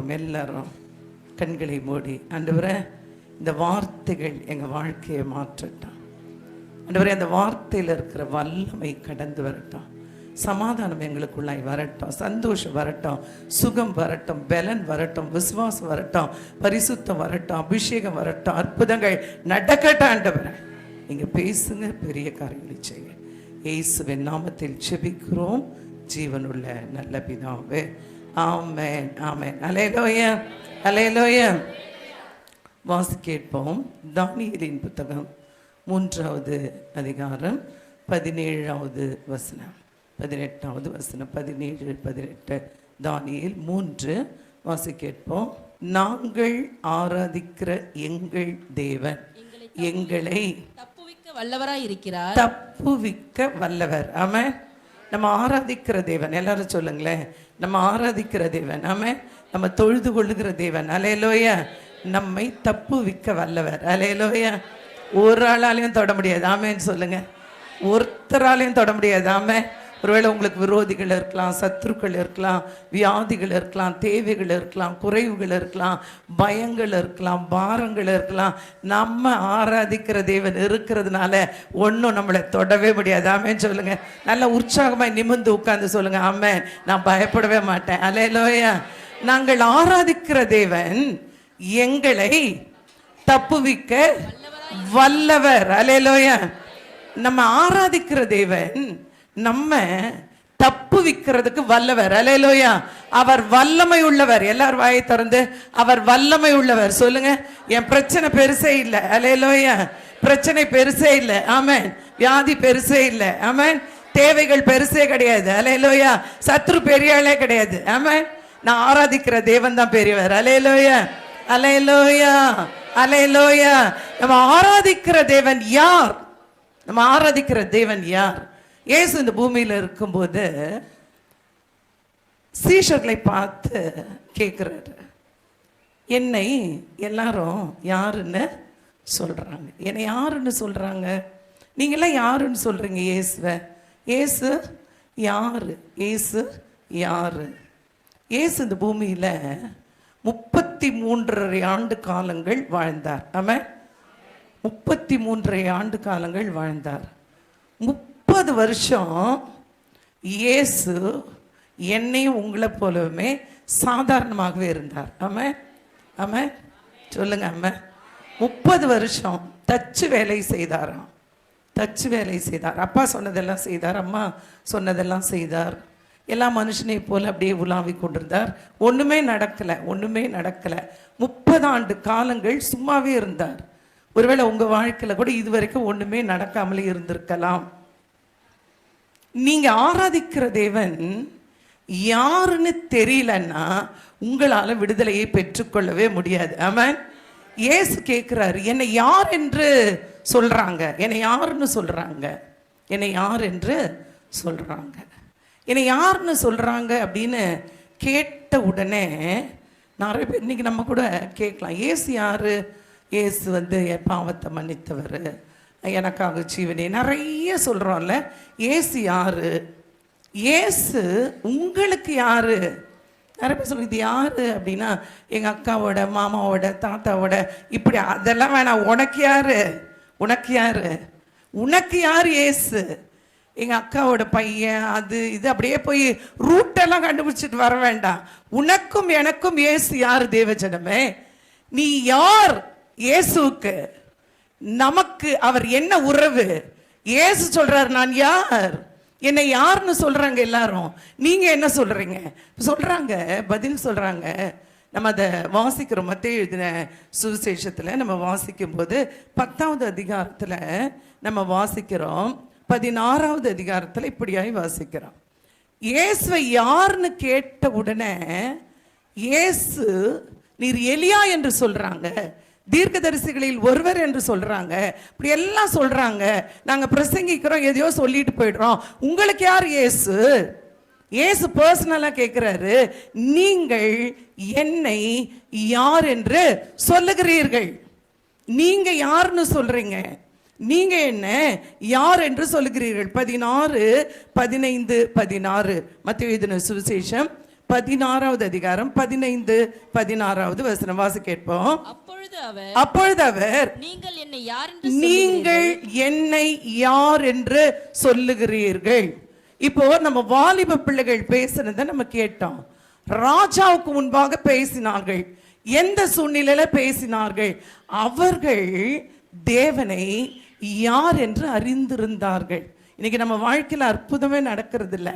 ஜெபிப்போம். எல்லாரும் கண்களை மூடி, ஆண்டவரே இந்த வார்த்தைகள் எங்கள் வாழ்க்கையை மாற்றட்டும். ஆண்டவரே அந்த வார்த்தையில் இருக்கிற வல்லமை கடந்து வரட்டும். சமாதானம் எங்களுக்குள்ளாய் வரட்டும், சந்தோஷம் வரட்டும், சுகம் வரட்டும், பலன் வரட்டும், விசுவாசம் வரட்டும், பரிசுத்தம் வரட்டும், அபிஷேகம் வரட்டும், அற்புதங்கள் நடக்கட்டும். ஆண்டவரே நீங்கள் பேசுங்க, பெரிய காரியங்களை செய்ய. இயேசுவின் நாமத்தில் ஜெபிக்கிறோம் ஜீவனுள்ள நல்ல பிதாவே. ஆமென், ஆமென். அல்லேலூயா, அல்லேலூயா. வாசி கேட்போம். தானியேலின் புத்தகம் 3வது அதிகாரம் 17வது வசனம், 18வது வசனம், 17, 18. தானியேல் 3 வாசி கேட்போம். நாங்கள் ஆராதிக்கிற எங்கள் தேவன் எங்களை தப்புவிக்க வல்லவராய் இருக்கிறார். தப்புவிக்க வல்லவர். ஆமென். நம்ம ஆராதிக்கிற தேவன், எல்லாரும் சொல்லுங்களேன், நம்ம ஆராதிக்கிற தேவன், ஆமென், நம்ம தொழுது கொள்ளுகிற தேவன், அல்லேலூயா, நம்மை தப்புவிக்க வல்லவர். அல்லேலூயா. ஒரு ஆளாலையும் தொட முடியாது. ஆமென் சொல்லுங்க. ஒருத்தராலையும் தொட முடியாது. ஆமென். ஒருவேளை உங்களுக்கு விரோதிகள் இருக்கலாம், சத்துருக்கள் இருக்கலாம், வியாதிகள் இருக்கலாம், தேவைகள் இருக்கலாம், குறைவுகள் இருக்கலாம், பயங்கள் இருக்கலாம், பாரங்கள் இருக்கலாம். நம்ம ஆராதிக்கிற தேவன் இருக்கிறதுனால ஒன்றும் நம்மளை தொடவே முடியாது. ஆமென் சொல்லுங்க. நல்ல உற்சாகமாய் நிமிர்ந்து உட்கார்ந்து சொல்லுங்க, ஆமென், நான் பயப்படவே மாட்டேன். அல்லேலூயா. நாங்கள் ஆராதிக்கிற தேவன் எங்களை தப்புவிக்க வல்லவர். அல்லேலூயா. நம்ம ஆராதிக்கிற தேவன் நம்ம தப்புவிக்கிறதுக்கு வல்லவர். அல்லேலூயா. அவர் வல்லமை உள்ளவர். எல்லாரும் வாயை திறந்து அவர் வல்லமை உள்ளவர் சொல்லுங்க. என் பிரச்சனை பெருசே இல்லை. அல்லேலூயா. பிரச்சனை பெருசே இல்லை. ஆமென். வியாதி பெருசே இல்லை. ஆமென். தேவைகள் பெருசே கிடையாது. அல்லேலூயா. சத்ரு பெரியாளே கிடையாது. ஆமென். நான் ஆராதிக்கிற தேவன் தான் பெரியவர். அல்லேலூயா, அல்லேலூயா, அல்லேலூயா. நம்ம ஆராதிக்கிற தேவன் யார்? நம்ம ஆராதிக்கிற தேவன் யார்? இயேசு இந்த பூமியில் இருக்கும்போது சீஷர்களை பார்த்து கேட்குறாரு, என்னை எல்லாரும் யாருன்னு சொல்றாங்க? என்னை யாருன்னு சொல்றாங்க? நீங்களாம் யாருன்னு சொல்றீங்க இயேசுவை? இயேசு யாரு? இயேசு யாரு? இயேசு இந்த பூமியில் 33.5 ஆண்டு காலங்கள் வாழ்ந்தார். ஆமாம், 33.5 ஆண்டு காலங்கள் வாழ்ந்தார். 30 வருஷம் இயேசு என்னையும் உங்களை போலவே சாதாரணமாகவே இருந்தார். ஆமாம், ஆமாம் சொல்லுங்க. ஆமாம். 30 வருஷம் தச்சு வேலை செய்தாராம். தச்சு வேலை செய்தார். அப்பா சொன்னதெல்லாம் செய்தார், அம்மா சொன்னதெல்லாம் செய்தார். எல்லா மனுஷனை போல அப்படியே உலாவி கொண்டிருந்தார். ஒன்றுமே நடக்கலை, ஒன்றுமே நடக்கலை. 30 ஆண்டு காலங்கள் சும்மாவே இருந்தார். ஒருவேளை உங்கள் வாழ்க்கையில் கூட இது வரைக்கும் ஒன்றுமே நடக்காமலே இருந்திருக்கலாம். நீங்கள் ஆராதிக்கிற தேவன் யாருன்னு தெரியலன்னா உங்களால் விடுதலையை பெற்றுக்கொள்ளவே முடியாது. ஆமாம். இயேசு கேட்குறாரு, என்னை யார் என்று சொல்கிறாங்க? என்னை யாருன்னு சொல்கிறாங்க? என்னை யார் என்று சொல்கிறாங்க? என்னை யாருன்னு சொல்கிறாங்க அப்படின்னு கேட்ட உடனே நிறைய பேர் இன்றைக்கி நம்ம கூட கேட்கலாம், இயேசு யார்? இயேசு என் பாவத்தை மன்னித்தவர், எனக்காக ஜீவனே, நிறைய சொல்கிறோம்ல. இயேசு யார்? இயேசு உங்களுக்கு யார்? நிறைய பேர் சொல்லுங்க, இது யார் அப்படின்னா எங்கள் அக்காவோட, மாமாவோட, தாத்தாவோட, இப்படி அதெல்லாம் வேணாம். உனக்கு யார்? உனக்கு யார்? உனக்கு யார் இயேசு? எங்கள் அக்காவோட பையன், அது இது அப்படியே போய் ரூட்டெல்லாம் கண்டுபிடிச்சிட்டு வர வேண்டாம். உனக்கும் எனக்கும் இயேசு யார்? தேவஜனமே, நீ யார் இயேசுவுக்கு? நமக்கு அவர் என்ன உறவு? இயேசு சொல்றாரு, நான் யார்? என்னை யாருன்னு சொல்றாங்க எல்லாரும். நீங்க என்ன சொல்றீங்க? சொல்றாங்க, பதில் சொல்றாங்க. நம்ம அதை வாசிக்கிறோம். மத்தேயு எழுதின சுவிசேஷத்தில் நம்ம வாசிக்கும் போது 10வது அதிகாரத்தில் நம்ம வாசிக்கிறோம். 16வது அதிகாரத்தில் இப்படியாய் வாசிக்கிறோம். இயேசுவை யாருன்னு கேட்ட உடனே இயேசு நீர் எலியா என்று சொல்றாங்க, தீர்க்கதரிசிகளில் ஒருவர் என்று சொல்றாங்க, இப்படி எல்லாம் சொல்றாங்க. நாங்கள் பிரசங்கிக்கிறோம், எதையோ சொல்லிட்டு போயிடுறோம். உங்களுக்கு யார் இயேசு? இயேசு பர்சனலாக கேட்குறாரு, நீங்கள் என்னை யார் என்று சொல்லுகிறீர்கள்? நீங்க யாருன்னு சொல்றீங்க? நீங்க என்ன யார் என்று சொல்லுகிறீர்கள்? 16, 15, 16 மத்தேயு எழுதின சுவிசேஷம் 16வது அதிகாரம் 15, 16வது வசனம் வாசி கேட்போம். அப்பொழுது அவர் நீங்கள் என்னை யார் என்று சொல்லுகிறீர்கள். இப்போ நம்ம வாலிப பிள்ளைகள் பேசுனதை நம்ம கேட்டோம். ராஜாவுக்கு முன்பாக பேசினார்கள். எந்த சூழ்நிலையில பேசினார்கள்? அவர்கள் தேவனை யார் என்று அறிந்திருந்தார்கள். இன்னைக்கு நம்ம வாழ்க்கையில அற்புதமே நடக்கிறது இல்லை,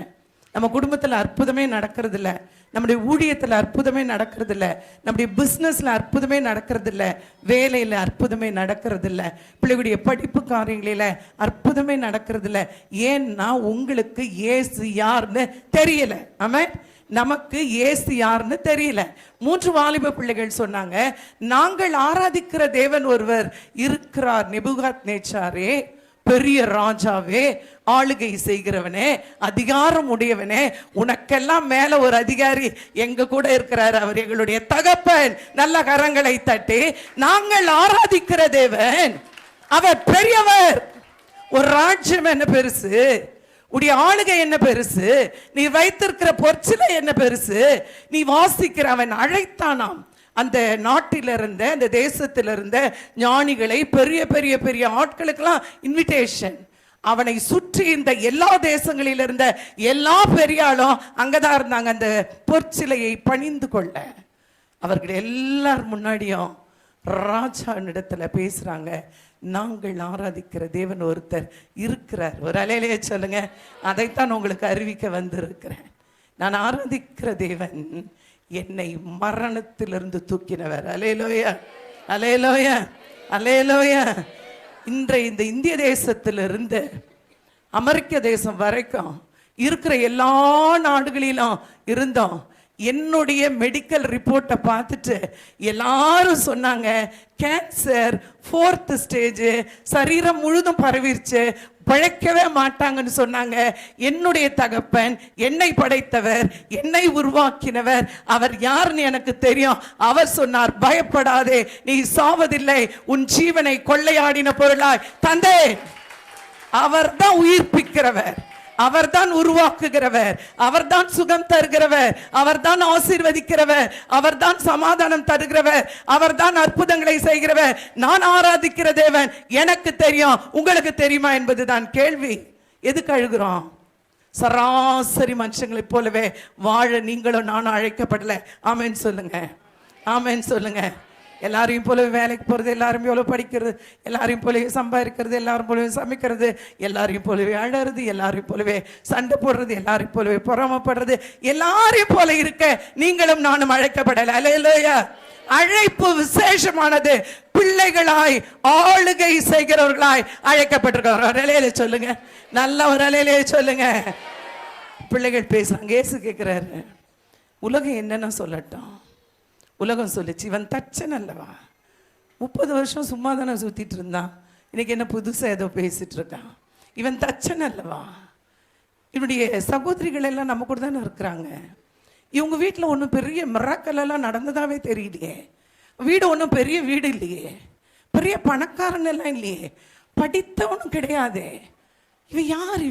நம்ம குடும்பத்தில் அற்புதமே நடக்கிறது இல்லை, நம்முடைய ஊழியத்தில் அற்புதமே நடக்கிறது இல்லை, நம்முடைய பிஸ்னஸில் அற்புதமே நடக்கிறது இல்லை, வேலையில் அற்புதமே நடக்கிறது இல்லை, பிள்ளைகளுடைய படிப்பு காரியங்களில் அற்புதமே நடக்கிறது இல்லை. ஏன்னா உங்களுக்கு இயேசு யாருன்னு தெரியல. ஆமென். நமக்கு இயேசு யாருன்னு தெரியல. 3 வாலிப பிள்ளைகள் சொன்னாங்க, நாங்கள் ஆராதிக்கிற தேவன் ஒருவர் இருக்கிறார். நேபுகாத்நேச்சாரே, பெரிய ராஜாவே, ஆளுகை செய்கிறவனே, அதிகாரம் உடையவனே, உனக்கெல்லாம் மேல ஒரு அதிகாரி எங்க கூட இருக்கிறார், அவர் எங்களுடைய தகப்பன். நல்ல கரங்களை தட்டி, நாங்கள் ஆராதிக்கிற தேவன் அவர் பெரியவர். ஒரு ராஜ்யம் என்ன பெருசு, உடைய ஆளுகை என்ன பெருசு, நீ வைத்திருக்கிற பொற்சிலை என்ன பெருசு, நீ வாசிக்கிற அவன் அழைத்தானாம் அந்த நாட்டிலிருந்த அந்த தேசத்திலிருந்த ஞானிகளை, பெரிய பெரிய பெரிய ஆட்களுக்கெல்லாம் இன்விடேஷன். அவனை சுற்றி இந்த எல்லா தேசங்களில் இருந்த எல்லா பெரியாளும் அங்கதான் இருந்தாங்க அந்த பொற்சிலையை பணிந்து கொள்ள. அவர்கள் எல்லார் முன்னாடியும் ராஜாவினிடத்துல பேசுறாங்க, நாங்கள் ஆராதிக்கிற தேவன் ஒருத்தர் இருக்கிறார். ஒரு அலையிலேயே சொல்லுங்க, அதைத்தான் உங்களுக்கு அறிவிக்க வந்திருக்கிறேன். நான் ஆராதிக்கிற தேவன் என்னை மரணத்திலிருந்து தூக்கினவர். அல்லேலூயா, அல்லேலூயா, அல்லேலூயா. இன்றைய இந்த இந்திய தேசத்திலிருந்து அமெரிக்க தேசம் வரைக்கும் இருக்கிற எல்லா நாடுகளிலும் இருந்தோம். என்னுடைய மெடிக்கல் ரிப்போர்ட்டை பார்த்துட்டு எல்லாரும் சொன்னாங்க, கேன்சர் 4th ஸ்டேஜ், சரீரம் முழுதும் பரவிருச்சு, பழைக்கவே மாட்டாங்கன்னு சொன்னாங்க. என்னுடைய தகப்பன், என்னை படைத்தவர், என்னை உருவாக்கினவர், அவர் யாருன்னு எனக்கு தெரியும். அவர் சொன்னார், பயப்படாதே, நீ சாவதில்லை, உன் ஜீவனை கொள்ளையாடின பொருளாய் தந்தேன். அவர் தான் உயிர்ப்பிக்கிறவர், அவர்தான் உருவாக்குகிறவர், அவர்தான் சுகம் தருகிறவர், அவர்தான் ஆசீர்வதிக்கிறவர், அவர்தான் சமாதானம் தருகிறவர், அவர்தான் அற்புதங்களை செய்கிறவர். நான் ஆராதிக்கிற தேவன் எனக்கு தெரியும், உங்களுக்கு தெரியுமா என்பதுதான் கேள்வி. எதுக்கு அழுகிறோம்? சராசரி மனுஷங்களைப் போலவே வாழ நீங்களும் நானும் அழைக்கப்படல. ஆமென் சொல்லுங்க, ஆமென் சொல்லுங்க. எல்லாரையும் போலவே வேலைக்கு போகிறது, எல்லாரும் போல படிக்கிறது, எல்லாரையும் போலவே சம்பாதிக்கிறது, எல்லாரும் போலவே சமைக்கிறது, எல்லாரையும் போலவே அழறது, எல்லாரையும் போலவே சண்டை போடுறது, எல்லாரையும் போலவே பொறாமப்படுறது, எல்லாரையும் போல இருக்க நீங்களும் நானும் அழைக்கப்படல. அல்லேலூயா. அழைப்பு விசேஷமானது. பிள்ளைகளாய் ஆளுகை செய்கிறவர்களாய் அழைக்கப்பட்டிருக்கிறோம். அலையிலே சொல்லுங்க, நல்ல ஒரு அலையிலே சொல்லுங்க. பிள்ளைகள் பேசுறாங்க. இயேசு கேட்கிறாரு, உலகம் என்னன்னு சொல்லட்டும். உலகம் சொல்லிச்சு, இவன் தச்சன் அல்லவா, 30 வருஷம் சும்மா தானே சுத்திட்டு இருந்தான், இன்னைக்கு என்ன புதுசா ஏதோ பேசிட்டு இருக்கான். இவன் தச்சன் அல்லவா. இவனுடைய சகோதரிகள் எல்லாம் நம்ம கூட தானே இருக்கிறாங்க. இவங்க வீட்டில் ஒன்றும் பெரிய மிராக்கல் எல்லாம் நடந்ததாவே தெரியலையே. வீடு ஒன்றும் பெரிய வீடு இல்லையே, பெரிய பணக்காரன் எல்லாம் இல்லையே, படித்தவனும் கிடையாது. இவன் யார்?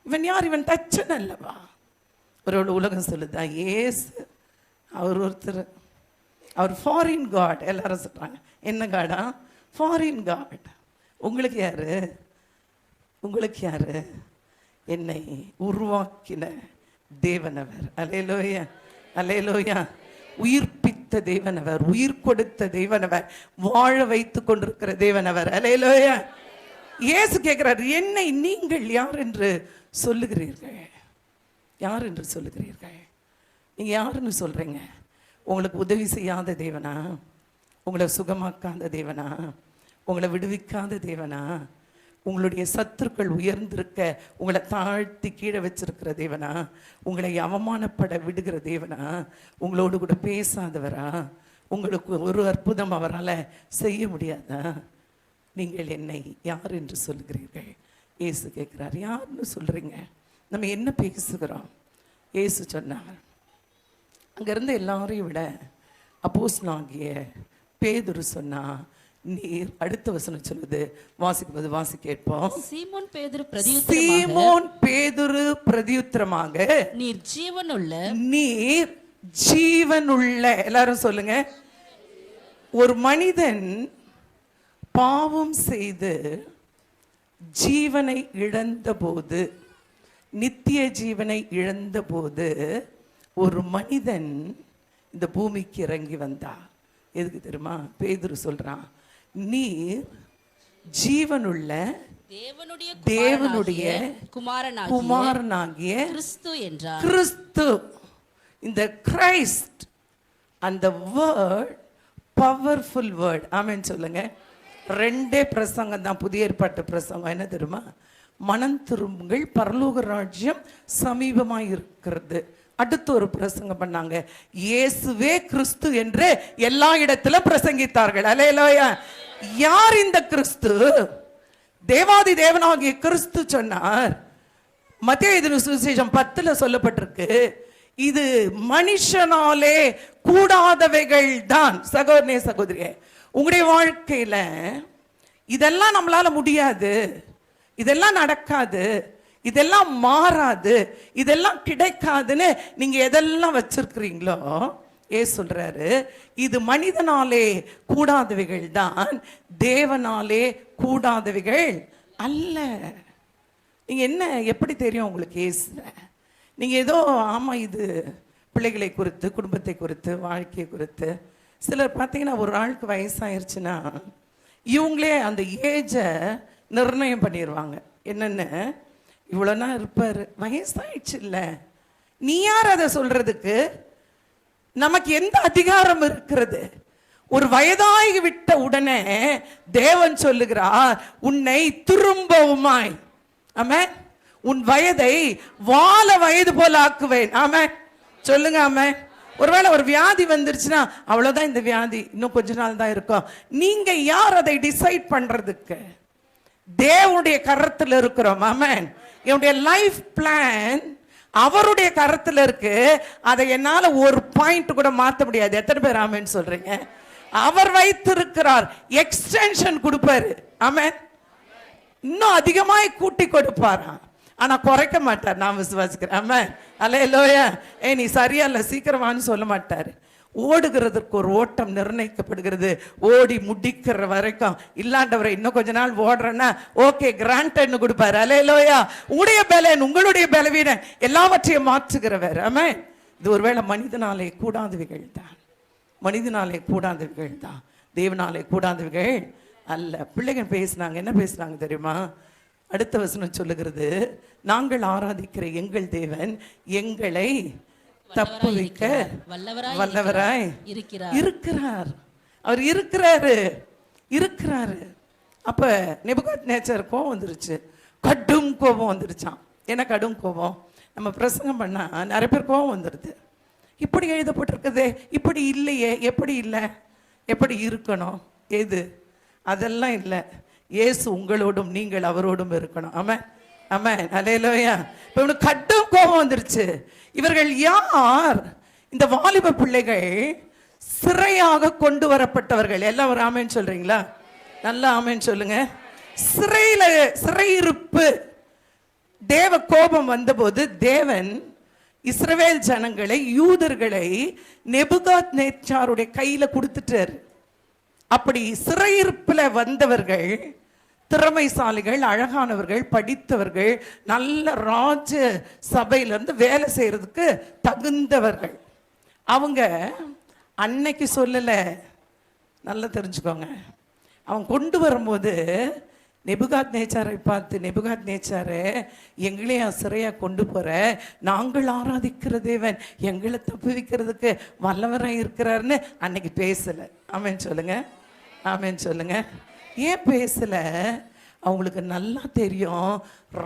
இவன் யார்? இவன் தச்சன் அல்லவா. ஒரு உலகம் சொல்லுதா, ஏசு அவர் ஒருத்தர், அவர் ஃபாரின் காட். எல்லாரும் சொல்றாங்க, என்ன காடா? Foreign god. உங்களுக்கு யாரு? உங்களுக்கு யாரு? என்னை உருவாக்கின தேவனவர். அல்லேலூயா, அல்லேலூயா. உயிர்ப்பித்த தேவனவர், உயிர் கொடுத்த தேவனவர், வாழ வைத்து கொண்டிருக்கிற தேவனவர். அல்லேலூயா. இயேசு கேட்கிறார், என்னை நீங்கள் யார் என்று சொல்லுகிறீர்கள்? யார் என்று சொல்லுகிறீர்கள்? நீங்க யாருன்னு சொல்றீங்க? உங்களுக்கு உதவி செய்யாத தேவனா? உங்களை சுகமாக்காத தேவனா? உங்களை விடுவிக்காத தேவனா? உங்களுடைய சத்துருக்கள் உயர்ந்திருக்க உங்களை தாழ்த்தி கீழே வச்சிருக்கிற தேவனா? உங்களை அவமானப்பட விடுகிற தேவனா? உங்களோடு கூட பேசாதவரா? உங்களுக்கு ஒரு அற்புதம் அவரால் செய்ய முடியாதா? நீங்கள் என்னை யார் என்று சொல்லுகிறீர்கள்? இயேசு கேட்கிறார், யாருன்னு சொல்றீங்க? நம்ம என்ன பேசுகிறோம்? இயேசு சொன்னார், அங்கிருந்து எல்லாரையும் விட அப்போஸ்தலனாகிய பேதுரு சொன்னா, நீர், அடுத்த வசனம் சொல்லுது, வாசிக்கும்போது வாசி கேட்போம். சீமோன் பேதுரு பிரதியுத்தரமாக, நீர் ஜீவனுள்ள, எல்லாரும் சொல்லுங்க. ஒரு மனிதன் பாவம் செய்து ஜீவனை இழந்த போது, நித்திய ஜீவனை இழந்த போது, ஒரு மனிதன் இந்த பூமிக்கு இறங்கி வந்தா. எதுக்கு தெரியுமா? பேதுரு சொல்றான், நீர் ஜீவனுள்ள தேவனுடைய குமாரனாகிய கிறிஸ்து என்றார். கிறிஸ்து, இந்த கிரைஸ்ட், அந்த வேர்ட் பவர்ஃபுல் வேர்ட். ஆமென் சொல்லுங்க. 2 பிரசங்கம் தான், புதிய ஏற்பாட்டு பிரசங்கம். என்ன தெரியுமா? மனம் திரும்புங்கள், பரலோக ராஜ்யம் சமீபமாய் இருக்கிறது. அடுத்து ஒரு பிரசங்கம் பண்ணாங்க, இயேசுவே கிறிஸ்து என்று எல்லா இடத்துல பிரசங்கித்தார்கள். அல்லேலூயா. யார் இந்த கிறிஸ்து? தேவாதி தேவனாகிய கிறிஸ்து சொன்னார். மத்தேயு எழுதின சுவிசேஷம் 10 சொல்லப்பட்டிருக்கு, இது மனுஷனாலே கூடாதவைகள் தான். சகோதரனே சகோதரியே, உங்களுடைய வாழ்க்கையில இதெல்லாம் நம்மளால முடியாது, இதெல்லாம் நடக்காது, இதெல்லாம் மாறாது, இதெல்லாம் கிடைக்காதுன்னு நீங்க எதெல்லாம் வச்சிருக்கிறீங்களோ, சொல்றாரு, இது மனிதனாலே கூடாதவைகள் தான், தேவனாலே கூடாதவைகள் அல்ல. நீங்க என்ன, எப்படி தெரியும் உங்களுக்கு ஏசுற? நீங்க ஏதோ ஆமா இது பிள்ளைகளை குறித்து, குடும்பத்தை குறித்து, வாழ்க்கையை குறித்து. சிலர் பார்த்தீங்கன்னா ஒரு ஆளுக்கு வயசாயிருச்சுன்னா இவங்களே அந்த ஏஜை நிர்ணயம் பண்ணிடுவாங்க. என்னென்ன, இவ்வளோனா இருப்பார், வயசாயிடுச்சு இல்லை, நீ யார் அதை சொல்றதுக்கு? நமக்கு எந்த அதிகாரம் இருக்கிறது? ஒரு வயதாகி விட்ட உடனே தேவன் சொல்லுகிறார், உன்னை திரும்பவுமாய், ஆமென், உன் வயதை வாழ வயது போல ஆக்குவேன். ஆமென் சொல்லுங்க. ஆமென். ஒருவேளை ஒரு வியாதி வந்துருச்சுன்னா அவ்வளவுதான், இந்த வியாதி இன்னும் கொஞ்ச நாள் தான் இருக்கும். நீங்க யார் அதை டிசைட் பண்றதுக்கு? தேவனுடைய கரத்தில் இருக்கிறோம். ஆமென். என்னுடைய லைஃப் பிளான் அவருடைய கரத்தில் இருக்கு. அதை என்னால ஒரு பாயிண்ட் கூட மாற்ற முடியாது. எத்தனை பேர் ஆமென் சொல்றீங்க? அவர் வைத்திருக்கிறார், எக்ஸ்டென்ஷன் கொடுப்பாரு. ஆமென். இன்னும் அதிகமாய் கூட்டி கொடுப்பாராம், ஆனா குறைக்க மாட்டார். நான் விசுவாசிக்கிறேன். ஆமென். அல்லேலூயா. நீ சரியா இல்ல, சீக்கிரமானு சொல்ல மாட்டாரு. ஓடுகிறதுக்கு ஒரு ஓட்டம் நிர்ணயிக்கப்படுகிறது. ஓடி முடிக்கிற வரைக்கும், இல்லாண்டவரை இன்னும் கொஞ்ச நாள் ஓடுறேன்னா ஓகே கிராண்டட்னு கொடுப்பாரு. அல்லேலூயா. உங்களுடைய பலன், உங்களுடைய பலவீனம் எல்லாவற்றையும் மாற்றுகிறவர். ஆமென். இது ஒருவேளை மனிதனாலே கூடாதவைகள் தான், மனிதனாலே கூடாதவைகள் தான், தேவனாலே கூடாதவைகள் அல்ல. பிள்ளைகள் பேசினாங்க, என்ன பேசுனாங்க தெரியுமா? அடுத்த வசனம் சொல்லுகிறது, நாங்கள் ஆராதிக்கிற எங்கள் தேவன் எங்களை தப்புவிக்க வல்லவராய் இருக்கிறார். அவர் இருக்கிறாரு. அப்ப நேபுகாத்நேச்சர் கோபம் வந்துருச்சு, கடும் கோபம் வந்துருச்சான். என்ன கடும் கோபம்? நம்ம பிரசங்கம் பண்ணா நிறைய பேர் கோபம் வந்துடுது. இப்படி எழுதப்பட்டிருக்குதே, இப்படி இல்லையே, எப்படி இல்லை, எப்படி இருக்கணும், எது, அதெல்லாம் இல்லை. இயேசு உங்களோடும் நீங்கள் அவரோடும் இருக்கணும். ஆமென். ஆமென். அல்லேலூயா. இப்போ இவனுக்கு கடும் கோபம் வந்துருச்சு. இவர்கள் யார்? இந்த வாலிப பிள்ளைகள் சிறையாக கொண்டு வரப்பட்டவர்கள். எல்லாம் ஒரு ஆமென் சொல்றீங்களா? நல்லா ஆமென் சொல்லுங்க. சிறையிருப்பு. தேவ கோபம் வந்தபோது தேவன் இஸ்ரவேல் ஜனங்களை, யூதர்களை நேபுகாத்நேச்சாருடைய கையில கொடுத்துட்டார். அப்படி சிறையிருப்புல வந்தவர்கள் திறமைசாலிகள், அழகானவர்கள், படித்தவர்கள், நல்ல ராஜ சபையிலிருந்து வேலை செய்யறதுக்கு தகுந்தவர்கள். அவங்க அன்னைக்கு சொல்லல, நல்லா தெரிஞ்சுக்கோங்க. அவன் கொண்டு வரும்போது நேபுகாத்நேச்சாரை பார்த்து, நேபுகாத்நேச்சாரே, எங்களையா சிறையா கொண்டு போற? நாங்கள் ஆராதிக்கிற தேவன் எங்களை தப்புவிக்கிறதுக்கு வல்லவராக இருக்கிறாருன்னு அன்னைக்கு பேசல. ஆமென் சொல்லுங்க. ஆமென் சொல்லுங்க. ஏன் பேசல? அவங்களுக்கு நல்லா தெரியும்,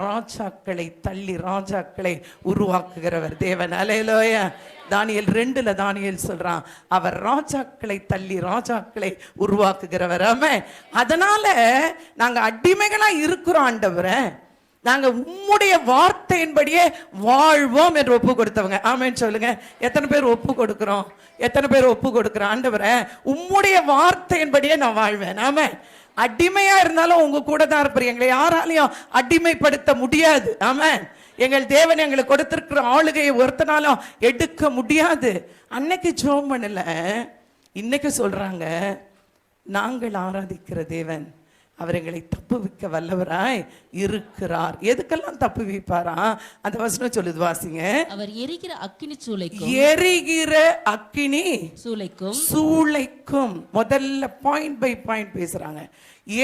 ராஜாக்களை தள்ளி ராஜாக்களை உருவாக்குகிறவர் தேவன். அல்லேலூயா. தானியேல் 2 தானியேல் சொல்றான், அவர் ராஜாக்களை தள்ளி ராஜாக்களை உருவாக்குகிறவர். ஆமென். அதனால நாங்க அடிமைகளா இருக்கிறோம் ஆண்டவரே, நாங்க உம்முடைய வார்த்தையின்படியே வாழ்வோம் என்று ஒப்பு கொடுத்தவங்க. ஆமென் சொல்லுங்க. எத்தனை பேர் ஒப்பு கொடுக்கிறோம்? எத்தனை பேர் ஒப்பு கொடுக்கிறோம்? ஆண்டவரே, உம்முடைய வார்த்தையின்படியே நான் வாழ்வேன். ஆமென். அடிமையா இருந்தாலும் உங்க கூட தான் இருப்பார். எங்களை யாராலையும் அடிமைப்படுத்த முடியாது. ஆமென். எங்கள் தேவன் எங்களுக்கு கொடுத்திருக்கிற ஆளுகையை ஒருத்தனாலும் எடுக்க முடியாது. அன்னைக்கு ஜெபம் பண்ணல, இன்னைக்கு சொல்றாங்க, நாங்கள் ஆராதிக்கிற தேவன் அவர் எங்களை தப்புவிக்க வல்லவராய் இருக்கிறார். எதுக்கெல்லாம் தப்பு வைப்பாரா? அந்த வசனம் சொல்லுது, வாசிங்க. அவர் எரிகிற அக்கினி சூளைக்கும், எரிகிற அக்கினி சூளைக்கும். முதல்ல பாயிண்ட் பை பாயிண்ட் பேசுறாங்க.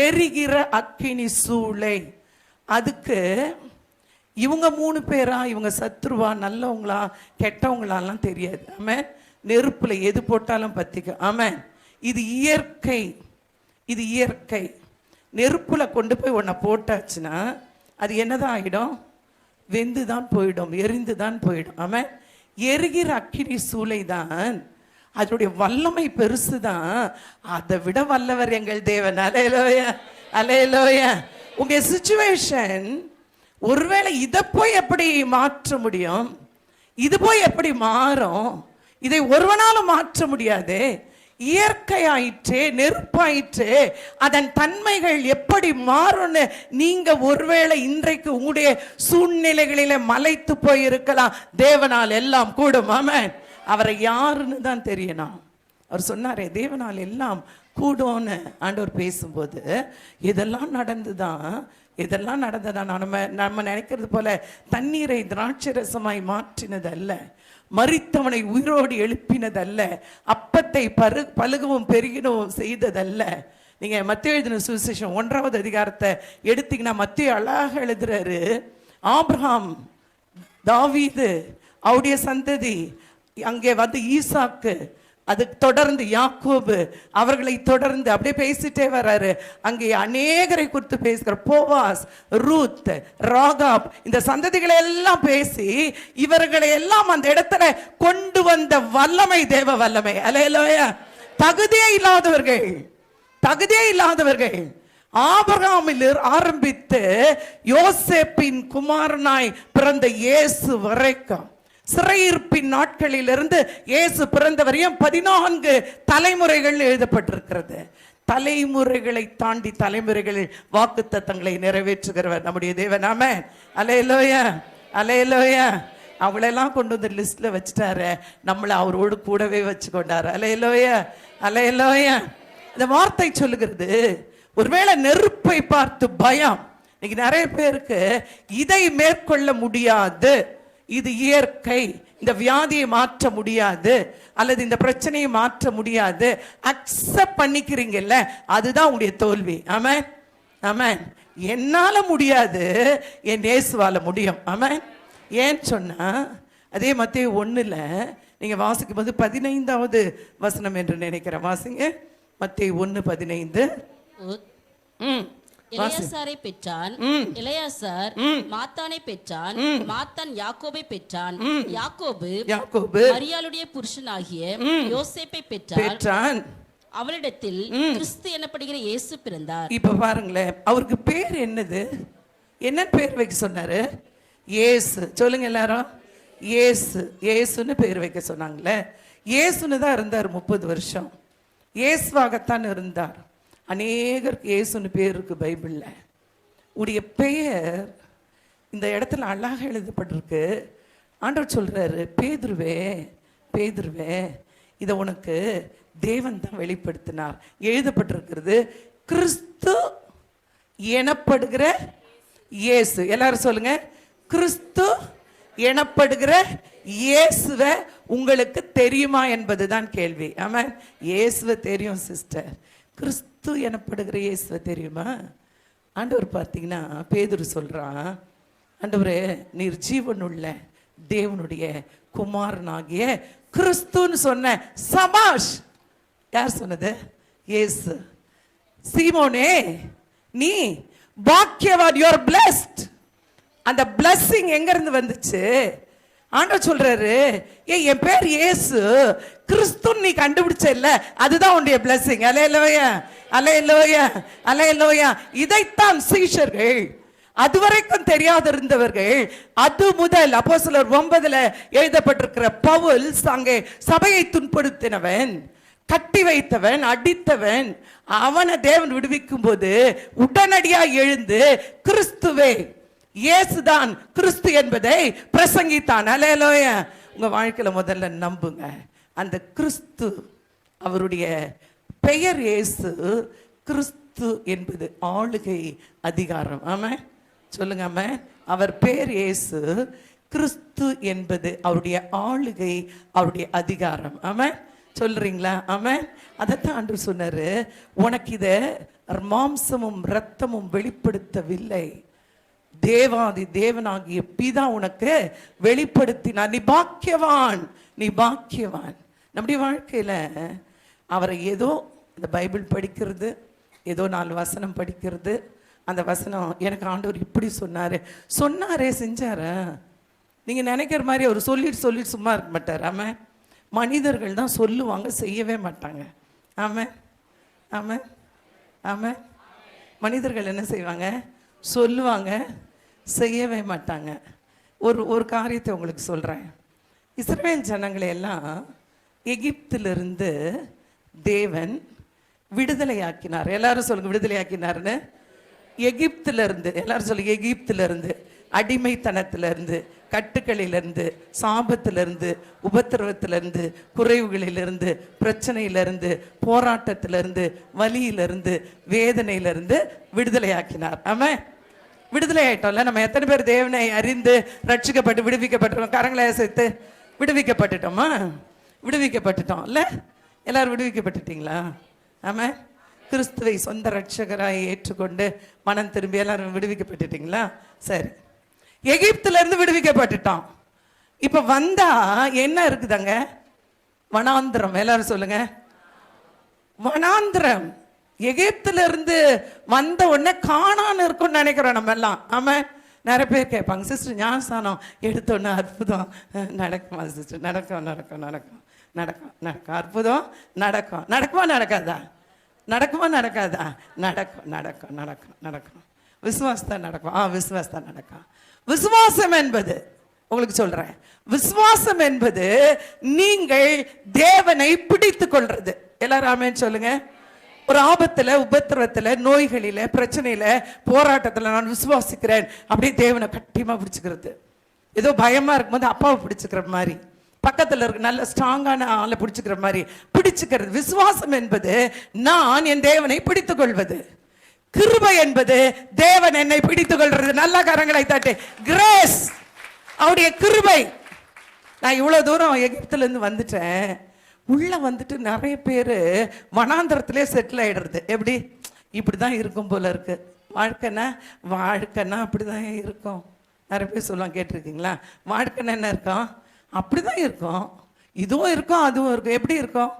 எரிகிற அக்கினி சூளை. அதுக்கு இவங்க 3 பேரா, இவங்க சத்ருவா, நல்லவங்களா, கெட்டவங்களாலாம் தெரியாது. ஆமென். நெருப்புல எது போட்டாலும் பத்திக்கும். ஆமென். இது இயற்கை, இது இயற்கை. நெருப்புல கொண்டு போய் உன்னை போட்டாச்சுன்னா அது என்னதான் ஆகிடும்? வெந்து தான் போயிடும், எரிந்து தான் போயிடும். ஆமென். எரிகிற அக்கினி சூளை தான், அதனுடைய வல்லமை பெருசுதான். அதை விட வல்லவர் எங்கள் தேவன். அல்லேலூயா, அல்லேலூயா. உங்க சிச்சுவேஷன் ஒருவேளை இதை போய் எப்படி மாற்ற முடியும்? இது போய் எப்படி மாறும்? இதை ஒருவனாலும் மாற்ற முடியாது. இயற்கையாயிற்றே, நெருப்பாயிற்றே, அதன் தன்மைகள் எப்படி மாறும்னு நீங்க ஒருவேளை இன்றைக்கு உங்களுடைய சூழ்நிலைகளில மலைத்து போய் இருக்கலாம். தேவனால் எல்லாம் கூடும். ஆமென். அவரை யாருன்னு தான் தெரியணும். அவர் சொன்னாரே, தேவனால் எல்லாம் கூடும்னு ஆண்டவர் பேசும்போது இதெல்லாம் நடந்துதான், இதெல்லாம் நடந்ததா? நம்ம நினைக்கிறது போல தண்ணீரை திராட்சை ரசமாய் மாற்றினது அல்ல, மரித்தவனை உயிரோடு எழுப்பினதல்ல, அப்பத்தை பலுகவும் பெருகினவும் செய்ததல்ல. நீங்க மத்தேயு எழுதின சுவிசேஷம் 1வது அதிகாரத்தை எடுத்தீங்கன்னா மத்தேயு அழகாக எழுதுறாரு. ஆபிரகாம், தாவீது, அவருடைய சந்ததி, அங்கே வந்து ஈசாக்கு, அதுக்கு தொடர்ந்து யாக்கோபு, அவர்களை தொடர்ந்து அப்படியே பேசிட்டே வர்றாரு. அங்கே அநேகரை குறித்து பேசுகிற போவாஸ், ரூத், ராகாப், இந்த சந்ததிகளை எல்லாம் பேசி இவர்களை எல்லாம் அந்த இடத்துல கொண்டு வந்த வல்லமை தேவ வல்லமை. அல்லேலூயா. தகுதியே இல்லாதவர்கள், தகுதியே இல்லாதவர்கள் ஆபிரகாமில் ஆரம்பித்து யோசேப்பின் குமாரனாய் பிறந்த இயேசு வரைக்கும், சிறையிருப்பின் நாட்களிலிருந்து இயேசு பிறந்தவரையும் 14 தலைமுறைகள் எழுதப்பட்டிருக்கிறது. தலைமுறைகளை தாண்டி தலைமுறைகளில் வாக்குத்தத்தங்களை நிறைவேற்றுகிறவர் நம்முடைய தேவன். ஆமென். அல்லேலூயா, அல்லேலூயா. அவங்களெல்லாம் கொண்டு வந்து லிஸ்ட்ல வச்சுட்டாரு, நம்மளை அவரோடு கூடவே வச்சு கொண்டாரு. அல்லேலூயா, அல்லேலூயா. இந்த வார்த்தை சொல்லுகிறது, ஒருவேளை நெருப்பை பார்த்து பயம். இன்னைக்கு நிறைய பேருக்கு இதை மேற்கொள்ள முடியாது, இது இயற்கை, இந்த வியாதியை மாற்ற முடியாது, அல்லது இந்த பிரச்சனையை மாற்ற முடியாது, அக்செப்ட் பண்ணிக்கிறீங்கல்ல, அதுதான் உங்களுடைய தோல்வி. ஆமென், ஆமென். என்னால முடியாது, என் இயேசுவால முடியும். ஆமென். ஏன்னு சொன்னா அதே மத்தேயு 1ல நீங்க வாசிக்கும் போது 15வது வசனம் என்று நினைக்கிறேன், வாசிங்க. மத்தேயு 1:15. எலெயாசாரை பெற்றான், எலெயாசார் மாத்தானை பெற்றான், மாத்தான் யாக்கோபை பெற்றான், யாக்கோபு மரியாளுடைய புருஷனாகிய யோசேப்பை பெற்றான், அவளிடத்தில் கிறிஸ்து எனப்படுகிற இயேசு பிறந்தார். இப்ப பாருங்களேன், அவருக்கு பேர் என்னது? என்ன பேர் வைக்க சொன்னாரு? இயேசு. சொல்லுங்க எல்லாரும், இயேசு. இயேசுன்னு பேர் வைக்க சொன்னாங்களே. இயேசுன்னு தான் இருந்தார் 30 வருஷம். இயேசுவாகத்தான் இருந்தார். அநேகருக்கு இயேசுன்னு பேர் இருக்கு பைபிள்ல. உடைய பெயர் இந்த இடத்துல அழகாக எழுதப்பட்டிருக்கு. ஆண்டவர் சொல்றாரு, பேதுருவே, பேதுருவே, இதை உனக்கு தேவன் தான் வெளிப்படுத்தினார். எழுதப்பட்டிருக்கிறது, கிறிஸ்து எனப்படுகிற இயேசு. எல்லாரும் சொல்லுங்க, கிறிஸ்து எனப்படுகிற இயேசுவை உங்களுக்கு தெரியுமா என்பதுதான் கேள்வி. ஆமா, இயேசுவை தெரியும் சிஸ்டர், கிறிஸ்து எனப்படுகிற இயேசுவை தெரியுமா? ஆண்டவர் பார்த்தீங்கன்னா பேதுரு சொல்றான், ஆண்டவரே நீர் ஜீவனுள்ள தேவனுடைய குமாரனாகிய கிறிஸ்துன்னு சொன்ன. சபாஷ். யார் சொன்னது? இயேசு. சீமோனே நீ பாக்கியவான், யூ ஆர் பிளெஸ்ட். அந்த பிளெஸிங் எங்க இருந்து வந்துச்சு? ஆண்டவர் சொல்றாரு, என் பேர் இயேசு, கிறிஸ்துன்னு நீ கண்டுபிடிச்ச இல்ல, அதுதான் உன்னுடைய பிளெஸிங். அல்லேலூயா, அல்லேலூயா, அல்லேலூயா. இதைத்தான் சீஷர்கள் அதுவரைக்கும் தெரியாதிருந்தவர்கள் அது முதல் அப்போஸ்தலர் 9 எழுதப்பட்டிருக்கிற பவுல் அங்கே சபையை துன்புறுத்தினவன், கட்டி வைத்தவன், அடித்தவன், அவனை தேவன் விடுவிக்கும் போது உடனடியா எழுந்து கிறிஸ்துவே, இயேசுதான் கிறிஸ்து என்பதை பிரசங்கித்தான். அல்லேலூயா. உங்க வாழ்க்கையில முதல்ல நம்புங்க, அந்த கிறிஸ்து, அவருடைய பெயர் இயேசு, கிறிஸ்து என்பது ஆளுகை அதிகாரம். ஆமென் சொல்லுங்க. ஆமென். அவர் பெயர் இயேசு, கிறிஸ்து என்பது அவருடைய ஆளுகை, அவருடைய அதிகாரம். ஆமென் சொல்றீங்களா? ஆமென். அதைத்தான் ஆண்டவர் சொன்னாரு, உனக்கு இத மாம்சமும் இரத்தமும் வெளிப்படுத்தவில்லை, தேவாதி தேவனாகிய பிதா உனக்கு வெளிப்படுத்தினார். நீ பாக்கியவான், நீ பாக்கியவான். நம்முடைய வாழ்க்கையில அவரை ஏதோ இந்த பைபிள் படிக்கிறது, ஏதோ 4 வசனம் படிக்கிறது, அந்த வசனம் எனக்கு ஆண்டவர் இப்படி சொன்னாரே செஞ்சாரா? நீங்க நினைக்கிற மாதிரி அவர் சொல்லிட்டு சும்மா இருக்க மாட்டார். ஆமாம். மனிதர்கள் தான் சொல்லுவாங்க, செய்யவே மாட்டாங்க. ஆமாம் ஆமாம் ஆமாம். மனிதர்கள் என்ன செய்வாங்க? சொல்லுவாங்க, செய்யவே மாட்டாங்க. ஒரு காரியத்தை உங்களுக்கு சொல்கிறேன். இஸ்ரவேல் ஜனங்களை எல்லாம் எகிப்திலிருந்து தேவன் விடுதலையாக்கினார். எல்லாரும் சொல்லுங்க, விடுதலையாக்கினார்னு. எகிப்திலிருந்து, எல்லாரும் சொல்லுங்க, எகிப்திலிருந்து, அடிமைத்தனத்திலிருந்து, கட்டுக்களிலிருந்து, சாபத்திலிருந்து, உபத்திரவத்திலிருந்து, குறைவுகளிலிருந்து, பிரச்சனையிலிருந்து, போராட்டத்திலிருந்து, வலியிலிருந்து, வேதனையிலிருந்து விடுதலையாக்கினார். ஆமா, விடுதலை ஆயிட்டோம்ல. நம்ம எத்தனை பேர் தேவனை அறிந்து ரட்சிக்கப்பட்டு விடுவிக்கப்பட்டிருக்கோம்? கரங்களை சேர்த்து விடுவிக்கப்பட்டுட்டோமா? விடுவிக்கப்பட்டுட்டோம் இல்ல? எல்லாரும் விடுவிக்கப்பட்டுட்டீங்களா? ஆமா. கிறிஸ்துவை சொந்த ரட்சகராய் ஏற்றுக்கொண்டு மனம் திரும்பி எல்லாரும் விடுவிக்கப்பட்டுட்டீங்களா? சரி. எகிப்துல இருந்து விடுவிக்கப்பட்டுட்டோம். இப்ப வந்தா என்ன இருக்குதாங்க? வனாந்திரம். எல்லாரும் சொல்லுங்க, வனாந்திரம். எகிப்துல இருந்து வந்த உடனே காணான்னு இருக்கும்னு நினைக்கிறோம் நம்ம எல்லாம். ஆமா. நிறைய பேர் கேட்பாங்க, சிஸ்டர் ஞானஸ்தானம் எடுத்தோன்னு அற்புதம் நடக்குமா சிஸ்டர்? நடக்கும் நடக்கும் நடக்கும் நடக்கும் நடக்கும். அற்புதம் நடக்கும். நடக்குமா நடக்காதா? நடக்குமா நடக்காதா? நடக்கும் நடக்கும் நடக்கும் நடக்கும். விசுவாசம் நடக்கும். விசுவாசம் நடக்கும். விசுவாசம் என்பது, உங்களுக்கு சொல்றேன், விசுவாசம் என்பது நீங்கள் தேவனை பிடித்துக் கொள்றது. எல்லாரும் ஆமென் சொல்லுங்க. ஒரு ஆபத்துல, உபத்திரவத்துல, நோய்களில, பிரச்சனையில, போராட்டத்துல நான் விசுவாசிக்கிறேன் அப்படியே தேவனை கட்டியமா பிடிச்சுக்கிறது. ஏதோ பயமா இருக்கும்போது அப்பாவை பிடிச்சுக்கிற மாதிரி, பக்கத்துல இருக்க நல்ல ஸ்ட்ராங்கான ஆளை பிடிச்சுக்கிற மாதிரி பிடிச்சுக்கிறது. விசுவாசம் என்பது நான் என் தேவனை பிடித்துக் கொள்வது. கிருபை என்பது தேவன் என்னை பிடித்துக் கொள்றது. நல்ல கரங்களை தட்டி. கிரேஸ், அவருடைய கிருபை. நான் இவ்வளவு தூரம் எகிப்துல இருந்து வந்துட்டேன். உள்ள வந்துட்டு நிறைய பேர் வனாந்திரத்திலே செட்டில் ஆயிடுறது. எப்படி? இப்படிதான் இருக்கும் போல இருக்கு. வாழ்க்கைன்னா அப்படிதான் இருக்கும். நிறைய பேர் சொல்லுவாங்க, கேட்டிருக்கீங்களா? வாழ்க்கைன்னா என்ன இருக்கும்? அப்படிதான் இருக்கும். இதுவும் இருக்கும், அதுவும் இருக்கும். எப்படி இருக்கும்?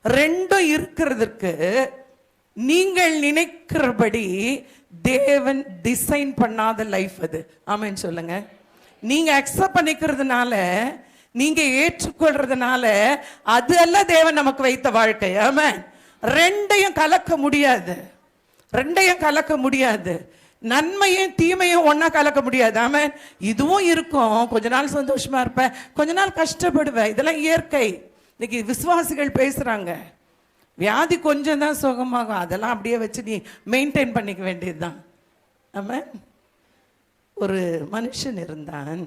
ரெண்டும் இருக்கிறதுக்கு நீங்கள் நினைக்கிறபடி தேவன் டிசைன் பண்ணாத லைஃப் அது. ஆமென் சொல்லுங்க. நீங்க அக்செப்ட் பண்ணிக்கிறதுனால, நீங்க ஏற்றுக்கொள்றதுனால அது அல்ல தேவன் நமக்கு வைத்த வாழ்க்கை. ஆமென். ரெண்டையும் கலக்க முடியாது. ரெண்டையும் கலக்க முடியாது. நன்மையும் தீமையும் ஒன்னா கலக்க முடியாது. ஆமென். இதுவும் இருக்கும், கொஞ்ச நாள் சந்தோஷமா இருப்பேன், கொஞ்ச நாள் கஷ்டப்படுவேன். இதெல்லாம் இயற்கை. இன்னைக்கு விசுவாசிகள் பேசுறாங்க, வியாதி கொஞ்சம் தான் சுகமாகும், அதெல்லாம் அப்படியே வச்சு நீ மெயின்டைன் பண்ணிக்க வேண்டியதுதான். ஆமென். ஒரு மனுஷன் இருந்தான்.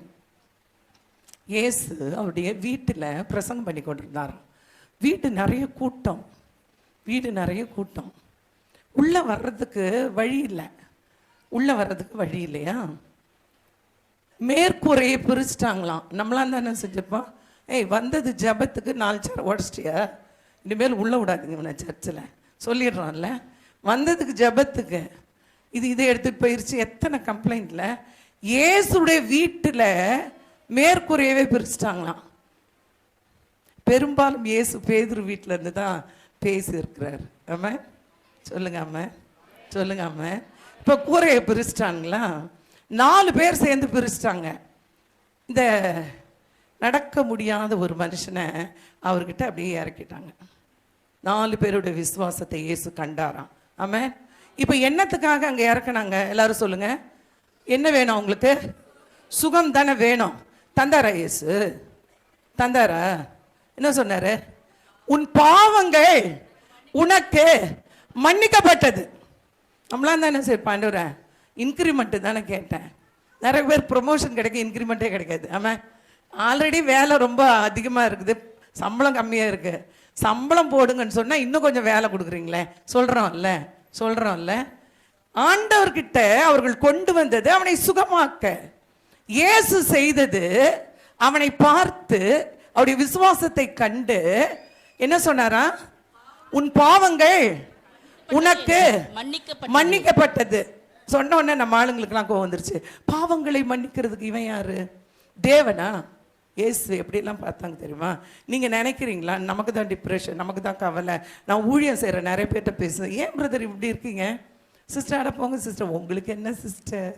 இயேசு அவருடைய வீட்டில் பிரசங்கம் பண்ணி கொண்டிருந்தார். வீடு நிறைய கூட்டம், வீடு நிறைய கூட்டம். உள்ள வர்றதுக்கு வழி இல்லை. உள்ள வர்றதுக்கு வழி இல்லையா? மேற்கூரையை பிரிச்சுட்டாங்களாம். நம்மளாம் தானே செஞ்சிருப்போம். வந்தது ஜபத்துக்கு 4 சேர் உடச்சிட்டியா, இனிமேல் உள்ள விடாதீங்க இவனை சர்ச்சில் சொல்லிடுறோம்ல. வந்ததுக்கு ஜபத்துக்கு இதை எடுத்துட்டு போயிருச்சு. எத்தனை கம்ப்ளைண்ட்ல இயேசுடைய வீட்டில் மேற்கூரையவே பிரிச்சுட்டாங்களாம். பெரும்பாலும் இயேசு பேதுரு வீட்டில இருந்து தான் பேசி இருக்கிறார். ஆமா சொல்லுங்க, ஆமா சொல்லுங்க, ஆமா. இப்ப கூரையை பிரிச்சுட்டாங்களா? 4 பேர் சேர்ந்து பிரிச்சுட்டாங்க. இந்த நடக்க முடியாத ஒரு மனுஷனை அவர்கிட்ட அப்படியே இறக்கிட்டாங்க. 4 பேருடைய விசுவாசத்தை இயேசு கண்டாராம். ஆமா. இப்ப என்னத்துக்காக அங்க இறக்குனாங்க? எல்லாரும் சொல்லுங்க. என்ன வேணும் உங்களுக்கு? சுகம் தானே வேணும். தந்தாரா இயேசு? தந்தாரா? என்ன சொன்னாரு? உன் பாவங்கள் உனக்கு மன்னிக்கப்பட்டது. நம்மளாம் தானே சரி பண்ணுறேன். இன்க்ரிமெண்ட் தானே கேட்டேன். நிறைய பேர் ப்ரொமோஷன் கிடைக்க இன்க்ரிமெண்ட்டே கிடைக்காது. ஆமாம், ஆல்ரெடி வேலை ரொம்ப அதிகமாக இருக்குது, சம்பளம் கம்மியாக இருக்குது. சம்பளம் போடுங்கன்னு சொன்னால் இன்னும் கொஞ்சம் வேலை கொடுக்குறீங்களே. சொல்கிறோம்ல. ஆண்டவர்கிட்ட அவர்கள் கொண்டு வந்தது அவனை சுகமாக்க. இயேசு செய்தது அவனை பார்த்து அவருடைய விசுவாசத்தை கண்டு என்ன சொன்னாரா? உன் பாவங்கள் உனக்கு மன்னிக்கப்பட்டது. சொன்ன உடனே நம்ம ஆளுங்களுக்கெல்லாம் கோவம் வந்துருச்சு. பாவங்களை மன்னிக்கிறதுக்கு இவன் யாரு? தேவனா? இயேசு எப்படிலாம் பார்த்தாங்க தெரியுமா? நீங்கள் நினைக்கிறீங்களா நமக்கு தான் டிப்ரெஷன், நமக்கு தான் கவலை? நான் ஊழியம் செய்கிறேன், நிறைய பேர்கிட்ட பேசுகிறேன். ஏன் பிரதர் இப்படி இருக்கீங்க? சிஸ்டர் அட போங்க சிஸ்டர். உங்களுக்கு என்ன சிஸ்டர்?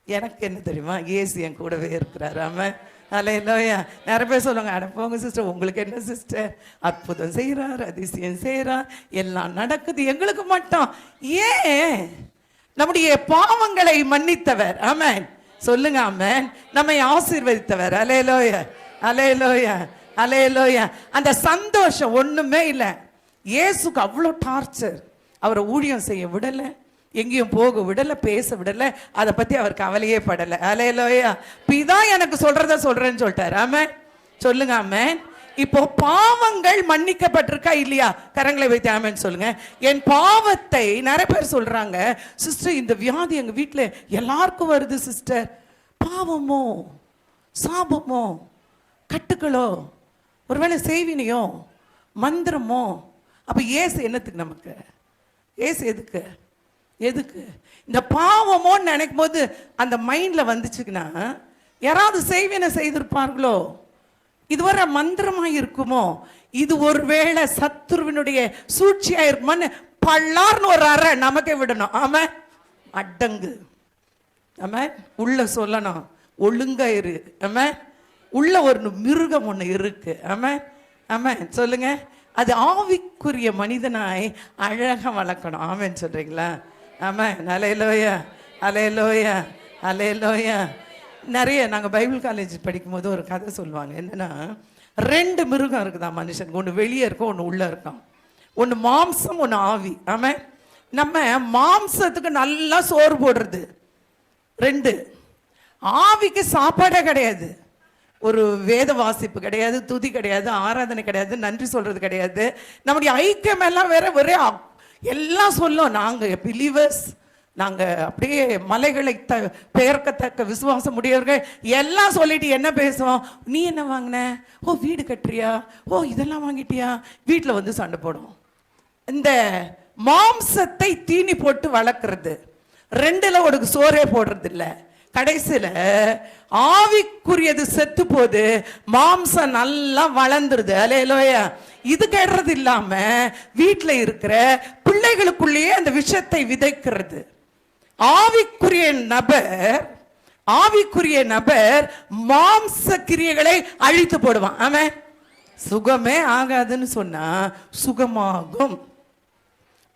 எனக்கு என்ன தெரியுமா? இயேசு என் கூடவே இருக்கிறாரு. ஆமாம், அல்லேலூயா. நிறைய பேர் சொல்லுவாங்க, அட போங்க சிஸ்டர், உங்களுக்கு என்ன சிஸ்டர்? அற்புதம் செய்கிறார், அதிசயம் செய்கிறார், எல்லாம் நடக்குது, எங்களுக்கு மட்டும் ஏன்? நம்முடைய பாவங்களை மன்னித்தவர். ஆமென், சொல்லுங்க ஆமென். நம்மை ஆசீர்வதித்தவர். அல்லேலூயா, அல்லேலூயா, அல்லேலூயா. அந்த சந்தோஷம் ஒண்ணுமே இல்லை. இயேசுக்கு அவ்வளோ டார்ச்சர். அவரை ஊழியம் செய்ய விடலை, எங்கேயும் போக விடலை, பேச விடலை. அதை பற்றி அவர் கவலையே படலை. அல்லேலூயா. பிதா எனக்கு சொல்றத சொல்றேன்னு சொல்லிட்டாரு. ஆமென், சொல்லுங்க ஆமென். இப்போ பாவங்கள் மன்னிக்கப்பட்டிருக்கா இல்லையா? கரங்களை வைத்து ஆமென் சொல்லுங்க. என் பாவத்தை நிறைய பேர் சொல்றாங்க, சிஸ்டர் இந்த வியாதி எங்க வீட்டில் எல்லாருக்கும் வருது சிஸ்டர். பாவமோ சாபமோ கட்டுக்களோ ஒருவேளை செய்வினையோ மந்திரமோ? அப்ப ஏசு என்னத்துக்கு நமக்கு? ஏசு எதுக்கு? இந்த பாவமோன்னு நினைக்கும் போது அந்த மைண்ட்ல வந்துச்சுன்னா யாராவது செய்வினை செய்திருப்பார்களோ? இதுவரை மந்திரமா இருக்குமோ? இது ஒருவேளை சத்துருவினுடைய சூழ்ச்சியா இருக்குமான்னு பல்லார்னு ஒரு அறை நமக்கே விடணும். ஆமா, அடங்கு. ஆமா, உள்ள சொல்லணும், ஒழுங்கா இரு. ஆமா, உள்ள ஒரு மிருகம் ஒண்ணு இருக்கு. ஆமா, ஆமா சொல்லுங்க. அது ஆவிக்குரிய மனிதனாய் அழகா வளர்க்கணும். ஆமென் சொல்றீங்களா? ஆமா, அல்லேலூயா, அல்லேலூயா, அல்லேலூயா. நிறைய நாங்கள் பைபிள் காலேஜ் படிக்கும்போது ஒரு கதை சொல்லுவாங்க. என்னன்னா, 2 மிருகம் இருக்குதான் மனுஷனுக்கு. ஒன்று வெளியே இருக்கும், ஒன்று உள்ள இருக்கும். ஒன்று மாம்சம், ஒன்று ஆவி. ஆமா, நம்ம மாம்சத்துக்கு நல்லா சோறு போடுறது 2. ஆவிக்கு சாப்பாடே கிடையாது. ஒரு வேத வாசிப்பு கிடையாது, துதி கிடையாது, ஆராதனை கிடையாது, நன்றி சொல்றது கிடையாது. நம்முடைய ஐக்கியம் எல்லாம் வேற ஒரே எல்லாம் சொல்லும். நாங்கள் பிலீவர்ஸ், நாங்கள் அப்படியே மலைகளை பெயர்க்கத்தக்க விசுவாசம் உடையவர்கள் எல்லாம் சொல்லிட்டு என்ன பேசுவோம்? நீ என்ன வாங்கின? ஓ வீடு கட்டுறியா? ஓ இதெல்லாம் வாங்கிட்டியா? வீட்டில் வந்து சண்டை போடும். இந்த மாம்சத்தை தீனி போட்டு வளர்க்கறது 2ல ஒரு சோறே போடுறது இல்லை. கடைசியில் ஆவிக்குரியது செத்து போது மாம்சம் நல்லா வளர்ந்துருது. அல்லேலூயா. இது கெடுறது இல்லாம வீட்டில் இருக்கிற பிள்ளைகளுக்குள்ளேயே அந்த விஷத்தை விதைக்கிறது. ஆவிக்குரிய நபர் மாம்ச கிரியைகளை அழித்து போடுவான். ஆமா, சுகமே ஆகாதுன்னு சொன்னா சுகமாகும்,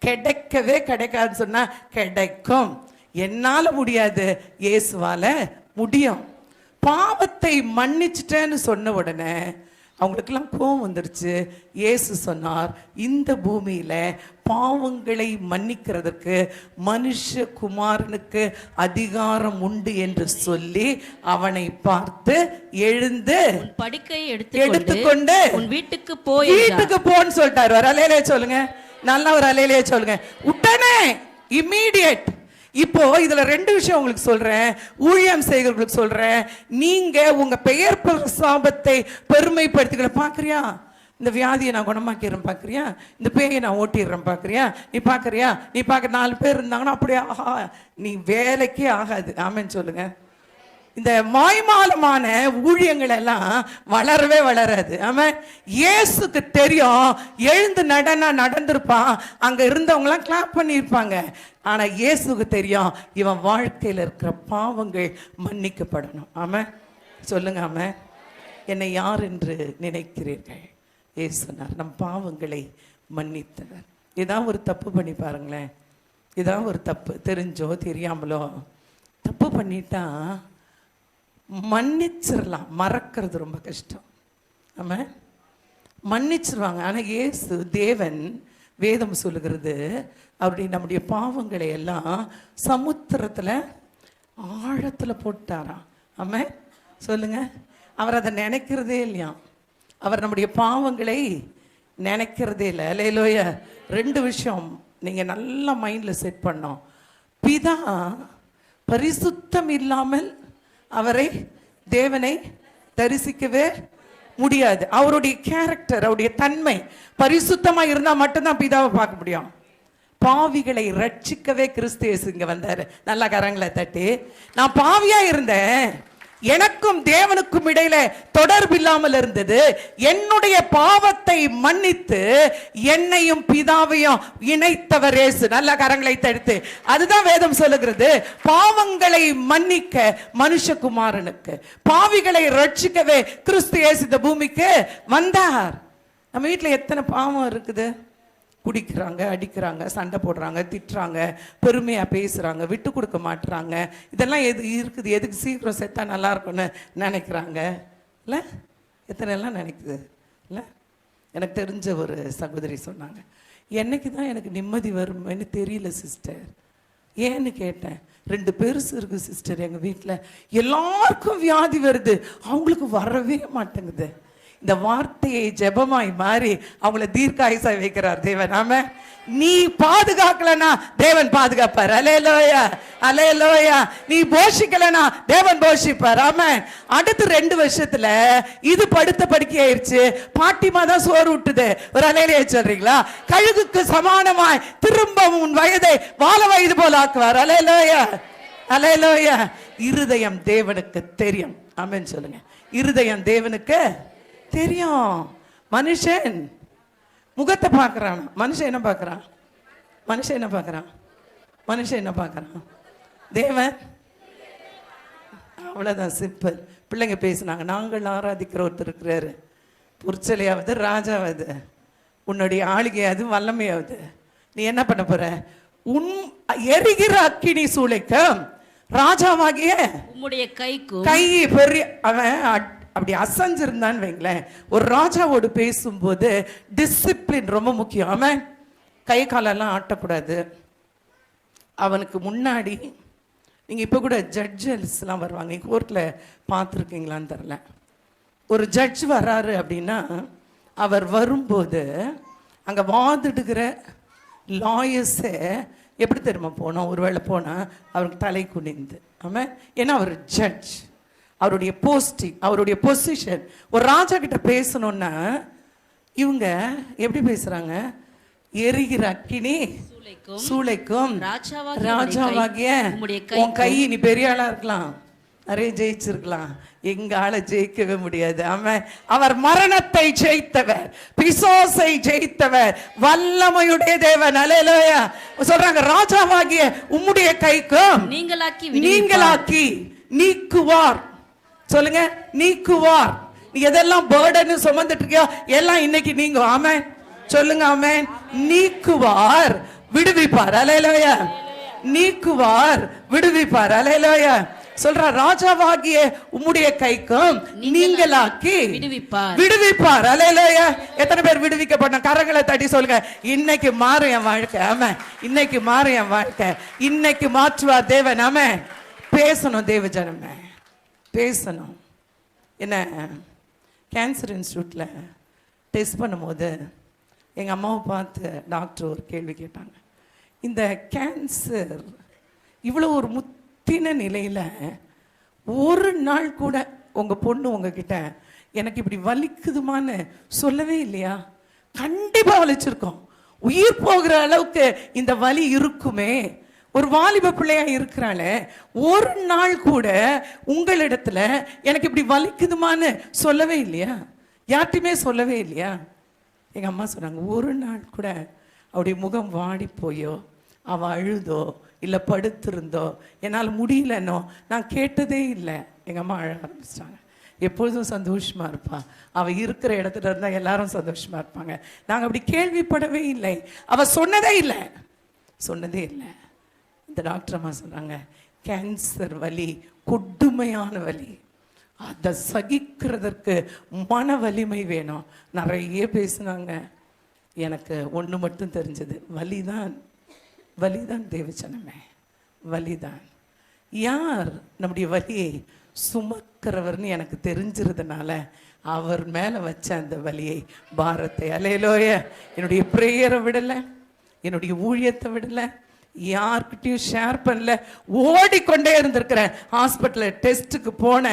கிடைக்கவே கிடைக்காதுன்னு சொன்னா கிடைக்கும். என்னால முடியாது, இயேசுவால முடியும். பாவத்தை மன்னிச்சிட்டேன்னு சொன்ன உடனே அவங்களுக்கெல்லாம் கோபம் வந்துருச்சு. இயேசு சொன்னார், இந்த பூமியில பாவங்களை மன்னிக்கிறதுக்கு மனுஷகுமாரனுக்கு அதிகாரம் உண்டு என்று சொல்லி அவனை பார்த்து எழுந்து படுக்கையை எடுத்துக்கொண்டு வீட்டுக்கு போன்னு சொல்லிட்டாரு. ஒரு அலையிலே சொல்லுங்க, நல்ல ஒரு அலையிலே சொல்லுங்க. உடனே இம்மீடியட். இப்போ இதுல 2 விஷயம் உங்களுக்கு சொல்றேன், ஊழியம் செய்கிறவங்களுக்கு சொல்றேன். நீங்க உங்க பெயர் பிரசாபத்தை பெருமைப்படுத்திக்கிற பாக்குறியா? இந்த வியாதியை நான் குணமாக்கிறேன் பாக்குறியா? இந்த பேயை நான் ஓட்டிடுறேன் பாக்குறியா? நீ பாக்குறியா? நீ பார்க்க 4 பேர் இருந்தாங்கன்னா அப்படியே ஆஹா, நீ வேலைக்கே ஆகாது. ஆமென் சொல்லுங்க. இந்த மாய்மாலமான ஊழியங்கள் எல்லாம் வளரவே வளராது. ஆமா, இயேசுக்கு தெரியும். எழுந்து நடந்திருப்பான், அங்க இருந்தவங்க எல்லாம் கிளாப் பண்ணியிருப்பாங்க. ஆனா இயேசுக்கு தெரியும், இவன் வாழ்க்கையில இருக்கிற பாவங்கள் மன்னிக்கப்படணும். ஆமா சொல்லுங்க. ஆமா, என்னை யார் என்று நினைக்கிறீர்கள்? இயேசுனார் நம் பாவங்களை மன்னித்தவர். ஏதாவது ஒரு தப்பு பண்ணி பாருங்களேன், ஏதாவது ஒரு தப்பு தெரிஞ்சோ தெரியாமலோ தப்பு பண்ணிட்டா மன்னிச்சிடலாம், மறக்கிறது ரொம்ப கஷ்டம். ஆமாம், மன்னிச்சிருவாங்க. ஆனால் இயேசு தேவன், வேதம் சொல்லுகிறது, அப்படி நம்முடைய பாவங்களை எல்லாம் சமுத்திரத்தில் ஆழத்தில் போட்டாராம். ஆமாம், சொல்லுங்க. அவர் அதை நினைக்கிறதே இல்லையா, அவர் நம்முடைய பாவங்களை நினைக்கிறதே இல்லை. அல்லேலூயா. 2 விஷயம் நீங்கள் நல்லா மைண்டில் செட் பண்ணோம். பிதா பரிசுத்தம் இல்லாமல் அவரை, தேவனை தரிசிக்கவே முடியாது. அவருடைய கேரக்டர், அவருடைய தன்மை பரிசுத்தமா இருந்தா மட்டும்தான் பிதாவை பார்க்க முடியும். பாவிகளை ரட்சிக்கவே கிறிஸ்து இயேசு இங்க வந்தாரு. நல்லா கரங்களை தட்டி, நான் பாவியா இருந்தேன், எனக்கும் தேவனுக்கும் இடையில தொடர்பு இல்லாமல் இருந்தது, என்னுடைய பாவத்தை மன்னித்து என்னையும் பிதாவையும் இணைத்தவர் இயேசு. நல்ல கரங்களை தடுத்து, அதுதான் வேதம் சொல்லுகிறது. பாவங்களை மன்னிக்க மனுஷகுமாரனுக்கு, பாவிகளை ரட்சிக்கவே கிறிஸ்து இயேசு இந்த பூமிக்கு வந்தார். நம்ம வீட்டில் எத்தனை பாவம் இருக்குது. குடிக்கிறாங்க, அடிக்கிறாங்க, சண்டை போடுறாங்க, திட்டுறாங்க, பெருமையாக பேசுகிறாங்க, விட்டு கொடுக்க மாட்டுறாங்க. இதெல்லாம் எது இருக்குது, எதுக்கு சீக்கிரம் செத்தா நல்லா இருக்கும்னு நினைக்கிறாங்க இல்லை? எத்தனை எல்லாம் நினைக்குது இல்லை? எனக்கு தெரிஞ்ச ஒரு சகோதரி சொன்னாங்க, என்னைக்கு தான் எனக்கு நிம்மதி வரும்னு தெரியல சிஸ்டர். ஏன்னு கேட்டேன். 2 பெருசு இருக்குது சிஸ்டர் எங்கள் வீட்டில், எல்லாருக்கும் வியாதி வருது, அவங்களுக்கு வரவே மாட்டேங்குது. இந்த வார்த்தையை ஜெபமாய் மாறி அவங்கள தீர்க்காயுசா வைக்கிறார் தேவன். ஆமா, நீ பாதுகாக்கலனா தேவன் பாதுகாப்பார். அல்லேலூயா, அல்லேலூயா. நீ போஷிக்கலனா தேவன் போஷிப்பார். ஆமா, அடுத்து 2 வருஷத்துல இது படுத்த படுக்கை ஆயிடுச்சு, பாட்டிமா தான் சோறு விட்டுது. ஒரு அலையிலேயே சொல்றீங்களா? கழுகுக்கு சமானமாய் திரும்பவும் உன் வயதை வாழ வயது போல ஆக்குவார். அல்லேலூயா, அல்லேலூயா. இருதயம் தேவனுக்கு தெரியும். ஆமென் சொல்லுங்க. இருதயம் தேவனுக்கு தெரியும். மனுஷன் முகத்தை பார்க்கறான், மனுஷன் என்ன பார்க்கறான்? மனுஷன் என்ன பார்க்கறான்? மனுஷன் என்ன பார்க்கறான்? தேவன். அவ்வளோதான், சிம்பிள். பிள்ளைங்க பேசுனாங்க, நாங்கள் ஆராதிக்கிற ஒருத்தர் இருக்கிறாரு, பொற்சலையாவது ராஜாவது, உன்னுடைய ஆளுகையாவது வல்லமையாவது, நீ என்ன பண்ண போற? உன் எரிகிற அக்கினி சூளைக்கும் ராஜாவாகிய உம்முடைய கைக்கு, கை பெரிய, அவன் அப்படி அசைஞ்சிருந்தான்னு வைங்களேன். ஒரு ராஜாவோடு பேசும்போது டிசிப்ளின் ரொம்ப முக்கியம். அவன் கை காலெல்லாம் ஆட்டக்கூடாது. அவனுக்கு முன்னாடி நீங்கள் இப்போ கூட ஜட்ஜஸ்லாம் வருவாங்க, நீங்கள் கோர்ட்டில் பார்த்துருக்கீங்களான்னு தெரில. ஒரு ஜட்ஜ் வர்றாரு அப்படின்னா அவர் வரும்போது அங்கே வாதிடுகிற லாயர்ஸை எப்படி தெரியுமா போனோம்? ஒருவேளை போனால் அவருக்கு தலை குனிந்து. ஆமாம், ஏன்னா அவர் ஜட்ஜ், அவருடைய போஸ்டிங், அவருடைய பொசிஷன். ஒரு ராஜா கிட்ட பேசணும்னா இவங்க எப்படி பேசுறாங்க? எரிகிற அக்கினி சூளைக்கும் ராஜாவாகிய உன் கை. நீ பெரிய ஆளா இருக்கலாம், நிறைய ஜெயிச்சிருக்கலாம், எங்க ஆளை ஜெயிக்கவே முடியாது. ஆமாம், அவர் மரணத்தை ஜெயித்தவர், பிசாசை ஜெயித்தவர், வல்லமையுடைய தேவன். அல்லேலூயா. சொல்றாங்க, ராஜாவாகிய உம்முடைய கைக்கும் நீங்களாக்கி நீக்குவார். சொல்லுங்க, நீக்குவார். நீ எதெல்லாம் பேர்டன் சுமந்துட்டு இருக்கியோ எல்லாம் இன்னைக்கு நீங்க. ஆமென் சொல்லுங்க. ஆமென். நீக்குவார், விடுவிப்பார். அல்லேலூயா. நீக்குவார், விடுவிப்பார். அல்லேலூயா. சொல்ற, ராஜாவாகிய உம்முடைய கைக்கும் நீங்களாக்கி விடுவிப்பார். அல்லேலூயா. எத்தனை பேர் விடுவிக்கப்பட்ட? கரங்களை தட்டி சொல்லுங்க, இன்னைக்கு மாறும் என் வாழ்க்கை. ஆமென், இன்னைக்கு மாறும் என் வாழ்க்கை, இன்னைக்கு மாற்றுவார் தேவன். ஆமென். பேசணும் தேவ ஜனமே, பேசணும். என்ன, கேன்சர் இன்ஸ்டியூட்டில் டெஸ்ட் பண்ணும்போது எங்கள் அம்மாவை பார்த்து டாக்டர் ஒரு கேள்வி கேட்டாங்க. இந்த கேன்சர் இவ்வளோ ஒரு முத்தின நிலையில் ஒரு நாள் கூட உங்கள் பொண்ணு உங்ககிட்ட எனக்கு இப்படி வலிக்குதுமான்னு சொல்லவே இல்லையா? கண்டிப்பாக வலிச்சிருக்கோம். உயிர் போகிற அளவுக்கு இந்த வலி இருக்குமே. ஒரு வாலிப பிள்ளையா இருக்கிறாளே, ஒரு நாள் கூட உங்களிடத்துல எனக்கு இப்படி வலிக்குதுமான்னு சொல்லவே இல்லையா? யார்ட்டையுமே சொல்லவே இல்லையா? எங்கள் அம்மா சொன்னாங்க, ஒரு நாள் கூட அவருடைய முகம் வாடி போயோ, அவள் அழுதோ, இல்லை படுத்திருந்தோ, என்னால் முடியலன்னோ நான் கேட்டதே இல்லை. எங்கள் அம்மா அழ ஆரம்பிச்சிட்டாங்க. எப்பொழுதும் சந்தோஷமா இருப்பா, அவள் இருக்கிற இடத்துல இருந்தால் எல்லாரும் சந்தோஷமா இருப்பாங்க. நாங்கள் அப்படி கேள்விப்படவே இல்லை. அவள் சொன்னதே இல்லை, சொன்னதே இல்லை. இந்த டாக்டர் அம்மா சொன்னாங்க, கேன்சர் வலி, கொடுமையான வலி, அதை சகிக்கிறதற்கு மன வலிமை வேணும். நிறைய பேசுனாங்க. எனக்கு ஒன்று மட்டும் தெரிஞ்சது, வலிதான், வலிதான் தேவச்சனமே, வலிதான். யார் நம்முடைய வலியை சுமக்கிறவர்னு எனக்கு தெரிஞ்சிருந்தனால அவர் மேலே வச்ச அந்த வலியை, பாரத்தை, அல்லேலூயா, என்னுடைய ப்ரேயரை விடலை, என்னுடைய ஊழியத்தை விடலை, யார்கிட்டையும் ஷேர் பண்ணல, ஓடிக்கொண்டே இருந்திருக்கிறேன். ஹாஸ்பிட்டலில் டெஸ்ட்டுக்கு போன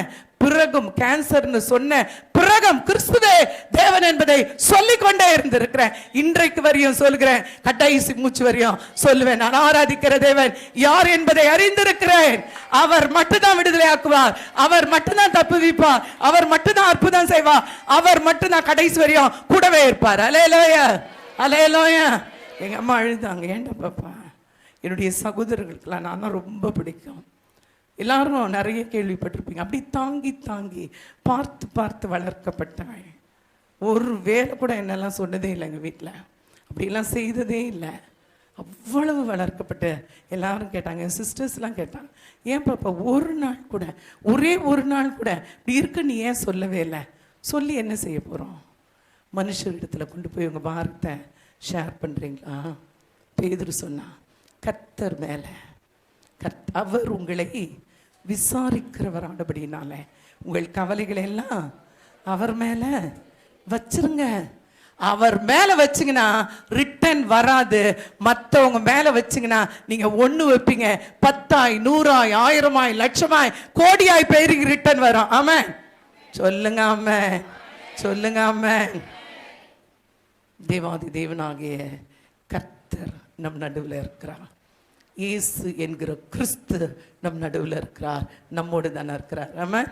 பிறகும், கேன்சர்னு சொன்ன பிறகும் கிறிஸ்துவே தேவன் என்பதை சொல்லிக்கொண்டே இருந்திருக்கிறேன். இன்றைக்கு வரையும் சொல்கிறேன், கடைசி மூச்சு வரையும் சொல்லுவேன், நான் ஆராதிக்கிற தேவன் யார் என்பதை அறிந்திருக்கிறேன். அவர் மட்டும்தான் விடுதலை ஆக்குவார், அவர் மட்டும்தான் தப்புவிப்பார், அவர் மட்டும்தான் அற்புதம் செய்வார், அவர் மட்டும்தான் கடைசி வரையும் கூடவே இருப்பார். அல்லேலூயா, அல்லேலூயா. எங்க அம்மா அழுதாங்க. ஏன்டா பாப்பா, என்னுடைய சகோதரர்களுக்கெல்லாம் நான் ரொம்ப பிடிக்கும். எல்லாரும் நிறைய கேள்விப்பட்டிருப்பீங்க. அப்படி தாங்கி தாங்கி பார்த்து பார்த்து வளர்க்கப்பட்டவள். ஒரு வேலை கூட என்னெல்லாம் சொன்னதே இல்லை எங்கள் வீட்டில், அப்படிலாம் செய்ததே இல்லை. அவ்வளவு வளர்க்கப்பட்ட எல்லாரும் கேட்டாங்க, என் சிஸ்டர்ஸ்லாம் கேட்டாங்க, ஏன் பாப்பா ஒரு நாள் கூட, ஒரே ஒரு நாள் கூட இப்படி இருக்கு நீ ஏன் சொல்லவே இல்லை? சொல்லி என்ன செய்ய போகிறோம்? மனுஷரிடத்தில் கொண்டு போய் உங்கள் பாரத்தை ஷேர் பண்ணுறீங்களா? பேதுரு சொன்னா, கர்த்தர் மேலே, அவர் உங்களை விசாரிக்கிறவர் ஆனபடினால உங்கள் கவலைகளை எல்லாம் அவர் மேலே வச்சிருங்க. அவர் மேலே வச்சிங்கன்னா ரிட்டர்ன் வராது. மற்றவங்க மேலே வச்சிங்கன்னா நீங்கள் ஒன்று வைப்பீங்க, 10ஆய் 100ஆய் 1000ஆய் லட்சமாய் கோடியாய் பேருக்கு ரிட்டர்ன் வரும். ஆமென் சொல்லுங்க, ஆமென் சொல்லுங்க, ஆமென். தேவாதி தேவனாகிய கர்த்தர் நம் நடுவில் இருக்கிறார். இயேசு என்கிற கிறிஸ்து நம் நடுவில் இருக்கிறார். நம்மோடு தானே இருக்கிறார். ஆமென்,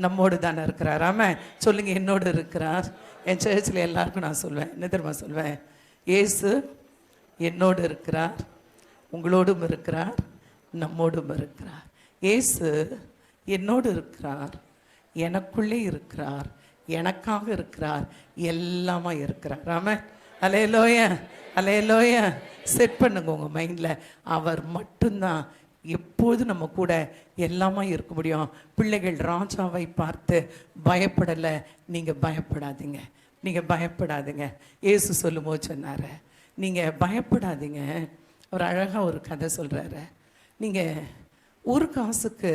நம்மோடு தானே இருக்கிறார். ஆமென் சொல்லுங்க, என்னோடு இருக்கிறார். என் சர்ச்சில் எல்லாருக்கும் நான் சொல்வேன், என்ன தெரியுமா சொல்வேன்? இயேசு என்னோடு இருக்கிறார், உங்களோடும் இருக்கிறார், நம்மோடும் இருக்கிறார். இயேசு என்னோடு இருக்கிறார், எனக்குள்ளே இருக்கிறார், எனக்காக இருக்கிறார், எல்லாமா இருக்கிறார். ஆமென், அல்லேலூயா, அல்லேலூயா. செட் பண்ணுங்க உங்கள் மைண்டில், அவர் மட்டும்தான் எப்போதும் நம்ம கூட எல்லாமே இருக்க முடியும். பிள்ளைகள் ராஜாவை பார்த்து பயப்படலை, நீங்கள் பயப்படாதீங்க, நீங்கள் பயப்படாதீங்க. இயேசு சொல்லும் போது சொன்னார், நீங்கள் பயப்படாதீங்க. அவர் அழகாக ஒரு கதை சொல்கிறாரு. நீங்கள் ஒரு காசுக்கு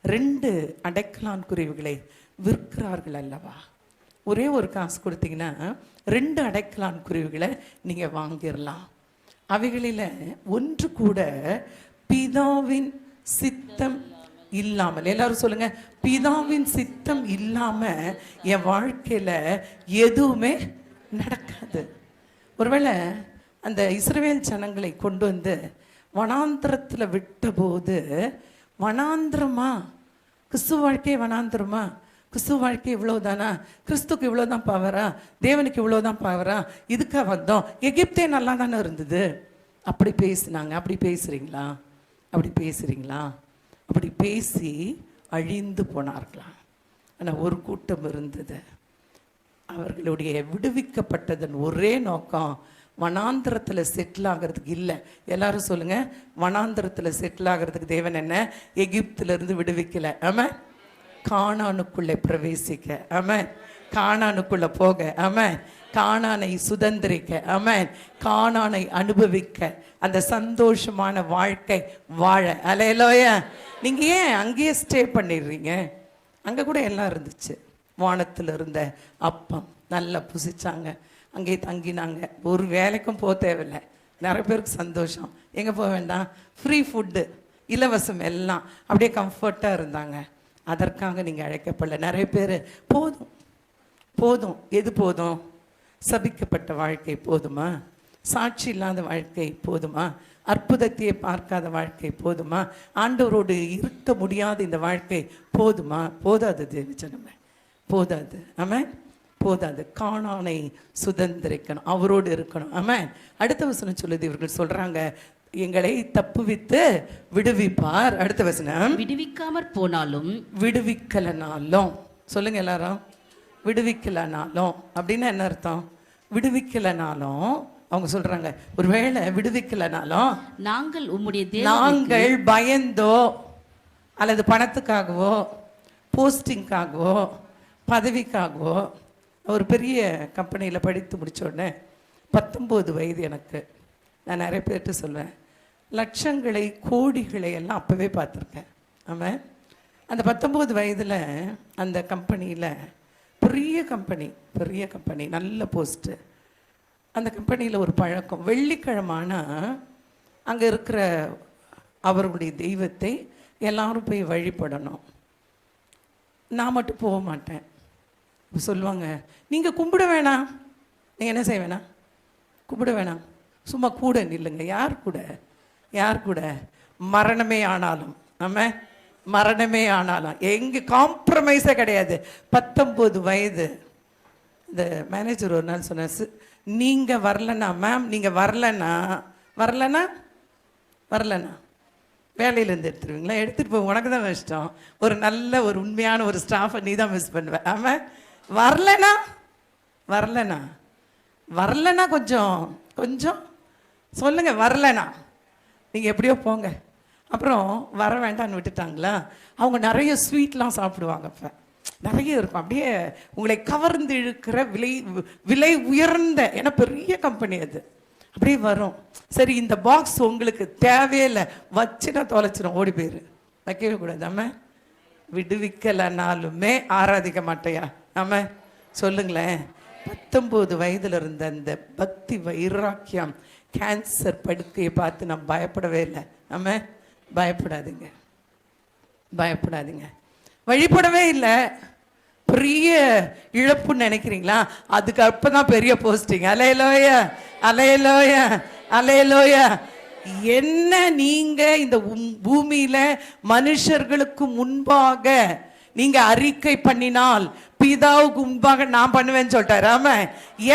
2 அடைக்கலான் குருவிகளை விற்கிறார்கள் அல்லவா? ஒரே ஒரு காசு கொடுத்தீங்கன்னா 2 அடைக்கலான் குருவிகளை நீங்கள் வாங்கிடலாம். அவைகளில் ஒன்று கூட பிதாவின் சித்தம் இல்லாமல், எல்லாரும் சொல்லுங்க, பிதாவின் சித்தம் இல்லாம என் வாழ்க்கையில எதுவுமே நடக்காது. ஒருவேளை அந்த இஸ்ரவேல் ஜனங்களை கொண்டு வந்து வனாந்திரத்தில் விட்ட போது, வனாந்திரமா கிறிஸ்துவ வாழ்க்கை, வனாந்திரமா கிறிஸ்துவ வாழ்க்கை இவ்வளவுதானா? கிறிஸ்துக்கு இவ்வளவுதான் பவரா? தேவனுக்கு இவ்வளவுதான் பவரா? இதுக்காக வந்தோம்? எகிப்தே நல்லா தானே இருந்தது. அப்படி பேசினாங்க. அப்படி பேசுறீங்களா? அப்படி பேசுறீங்களா? அப்படி பேசி அழிந்து போனார்களாம். ஆனால் ஒரு கூட்டம் இருந்தது, அவர்களுடைய விடுவிக்கப்பட்டதன் ஒரே நோக்கம் வனாந்திரத்தில் செட்டில் ஆகிறதுக்கு இல்லை. எல்லாரும் சொல்லுங்க, வனாந்திரத்தில் செட்டில் ஆகிறதுக்கு தேவன் என்ன எகிப்திலிருந்து விடுவிக்கலை. ஆமாம், கானானுக்குள்ளே பிரவேசிக்க, ஆமென், கானானுக்குள்ள போக, ஆமென், கானானை சுதந்திரிக்க, ஆமென், கானானை அனுபவிக்க, அந்த சந்தோஷமான வாழ்க்கை வாழ. அல்லேலூயா. நீங்க ஏன் அங்கேயே ஸ்டே பண்ணிடுறீங்க? அங்க கூட எல்லாம் இருந்துச்சு. வானத்தில் இருந்த அப்பம் நல்லா புசிச்சாங்க, அங்கேயே தங்கினாங்க. ஒரு வேலைக்கும் போக தேவையில்லை. நிறைய பேருக்கு சந்தோஷம். எங்கே போக வேண்டாம், ஃப்ரீ ஃபுட்டு, இலவசம், எல்லாம் அப்படியே கம்ஃபர்ட்டாக இருந்தாங்க. அதற்காக நீங்கள் அழைக்கப்படல. நிறைய பேர் போதும் போதும், எது போதும்? சபிக்கப்பட்ட வாழ்க்கை போதுமா? சாட்சி இல்லாத வாழ்க்கை போதுமா? அற்புதத்தையே பார்க்காத வாழ்க்கை போதுமா? ஆண்டவரோடு இருக்க முடியாத இந்த வாழ்க்கை போதுமா? போதாது தேவஜனமே, போதாது. ஆமென், போதாது. கானானை சுதந்திரிக்கணும், அவரோடு இருக்கணும். ஆமென். அடுத்த வசனம் சொல்லுது, இவர்கள் சொல்றாங்க, எங்களை தப்புவித்து விடுவிப்பார். அடுத்த வசனம், விடுவிக்காமற் போனாலும், விடுவிக்கலனாலும். சொல்லுங்க எல்லாரும், விடுவிக்கலனாலும் அப்படின்னா என்ன அர்த்தம்? விடுவிக்கலனாலும் அவங்க சொல்றாங்க, ஒருவேளை விடுவிக்கலனாலும் நாங்கள் உம்முடைய நாங்கள் பயந்தோ, அல்லது பணத்துக்காகவோ போஸ்டிங்காகவோ பதவிக்காகவோ. ஒரு பெரிய கம்பெனியில் படித்து முடித்த உடனே 19 வயது எனக்கு. நான் நிறைய பேர்கிட்ட சொல்வேன், லட்சங்களை கோடிகளை எல்லாம் அப்போவே பார்த்துருக்கேன். ஆமாம், அந்த 19 வயதில் அந்த கம்பெனியில் பெரிய கம்பெனி நல்ல போஸ்ட்டு. அந்த கம்பெனியில் ஒரு பழக்கம், வெள்ளிக்கிழமானா அங்கே இருக்கிற அவர்களுடைய தெய்வத்தை எல்லாரும் போய் வழிபடணும். நான் மட்டும் போக மாட்டேன். சொல்லுவாங்க, நீங்கள் கும்பிட வேணாம், நீங்கள் என்ன செய்ய வேணாம், கும்பிட வேணாம், சும்மா கூட நில்லுங்க. யார் கூட மரணமே ஆனாலும், நம்ம மரணமே ஆனாலும் எங்கே காம்ப்ரமைஸே கிடையாது. 19 வயது. இந்த மேனேஜர் ஒரு நாள் சொன்னார், நீங்கள் வரலன்னா மேம், நீங்கள் வரலன்னா வேலையிலேருந்து எடுத்துருவீங்களா? எடுத்துகிட்டு போய் உனக்கு தான் கஷ்டம். ஒரு நல்ல ஒரு உண்மையான ஒரு ஸ்டாஃபை நீ தான் மிஸ் பண்ணுவேன். ஆமாம், வரலன்னா கொஞ்சம் சொல்லுங்கள். வரலன்னா நீங்கள் எப்படியோ போங்க. அப்புறம் வர வேண்டான்னு விட்டுட்டாங்களா, அவங்க நிறைய ஸ்வீட்லாம் சாப்பிடுவாங்க. இப்போ நிறைய இருக்கும், அப்படியே உங்களை கவர்ந்து இழுக்கிற விலை உயர்ந்த, ஏன்னா பெரிய கம்பெனி அது, அப்படியே வரும். சரி, இந்த பாக்ஸ் உங்களுக்கு தேவையில்லை, வச்சுனா தொலைச்சிடும், ஓடி போயிரு. வைக்கவே கூடாது. நம்ம விடுவிக்கலைனாலுமே ஆராதிக்க மாட்டையா? நம்ம சொல்லுங்களேன். 19 வயதில் இருந்த அந்த பக்தி வைராக்கியம், கேன்சர் படுக்கையை பார்த்து நான் பயப்படவே இல்லை. நம்ம பயப்படாதீங்க, வழிபடவே இல்லை. பெரிய இழப்புன்னு நினைக்கிறீங்களா? அதுக்கு அப்பதான் பெரிய போஸ்டிங். அலையலோயா. என்ன நீங்க இந்த பூமியில மனுஷர்களுக்கு முன்பாக நீங்க அறிக்கை பண்ணினால் பிதாவுக்கு முன்பாக நான் பண்ணுவேன்னு சொல்லிட்டாரு. ஆமா,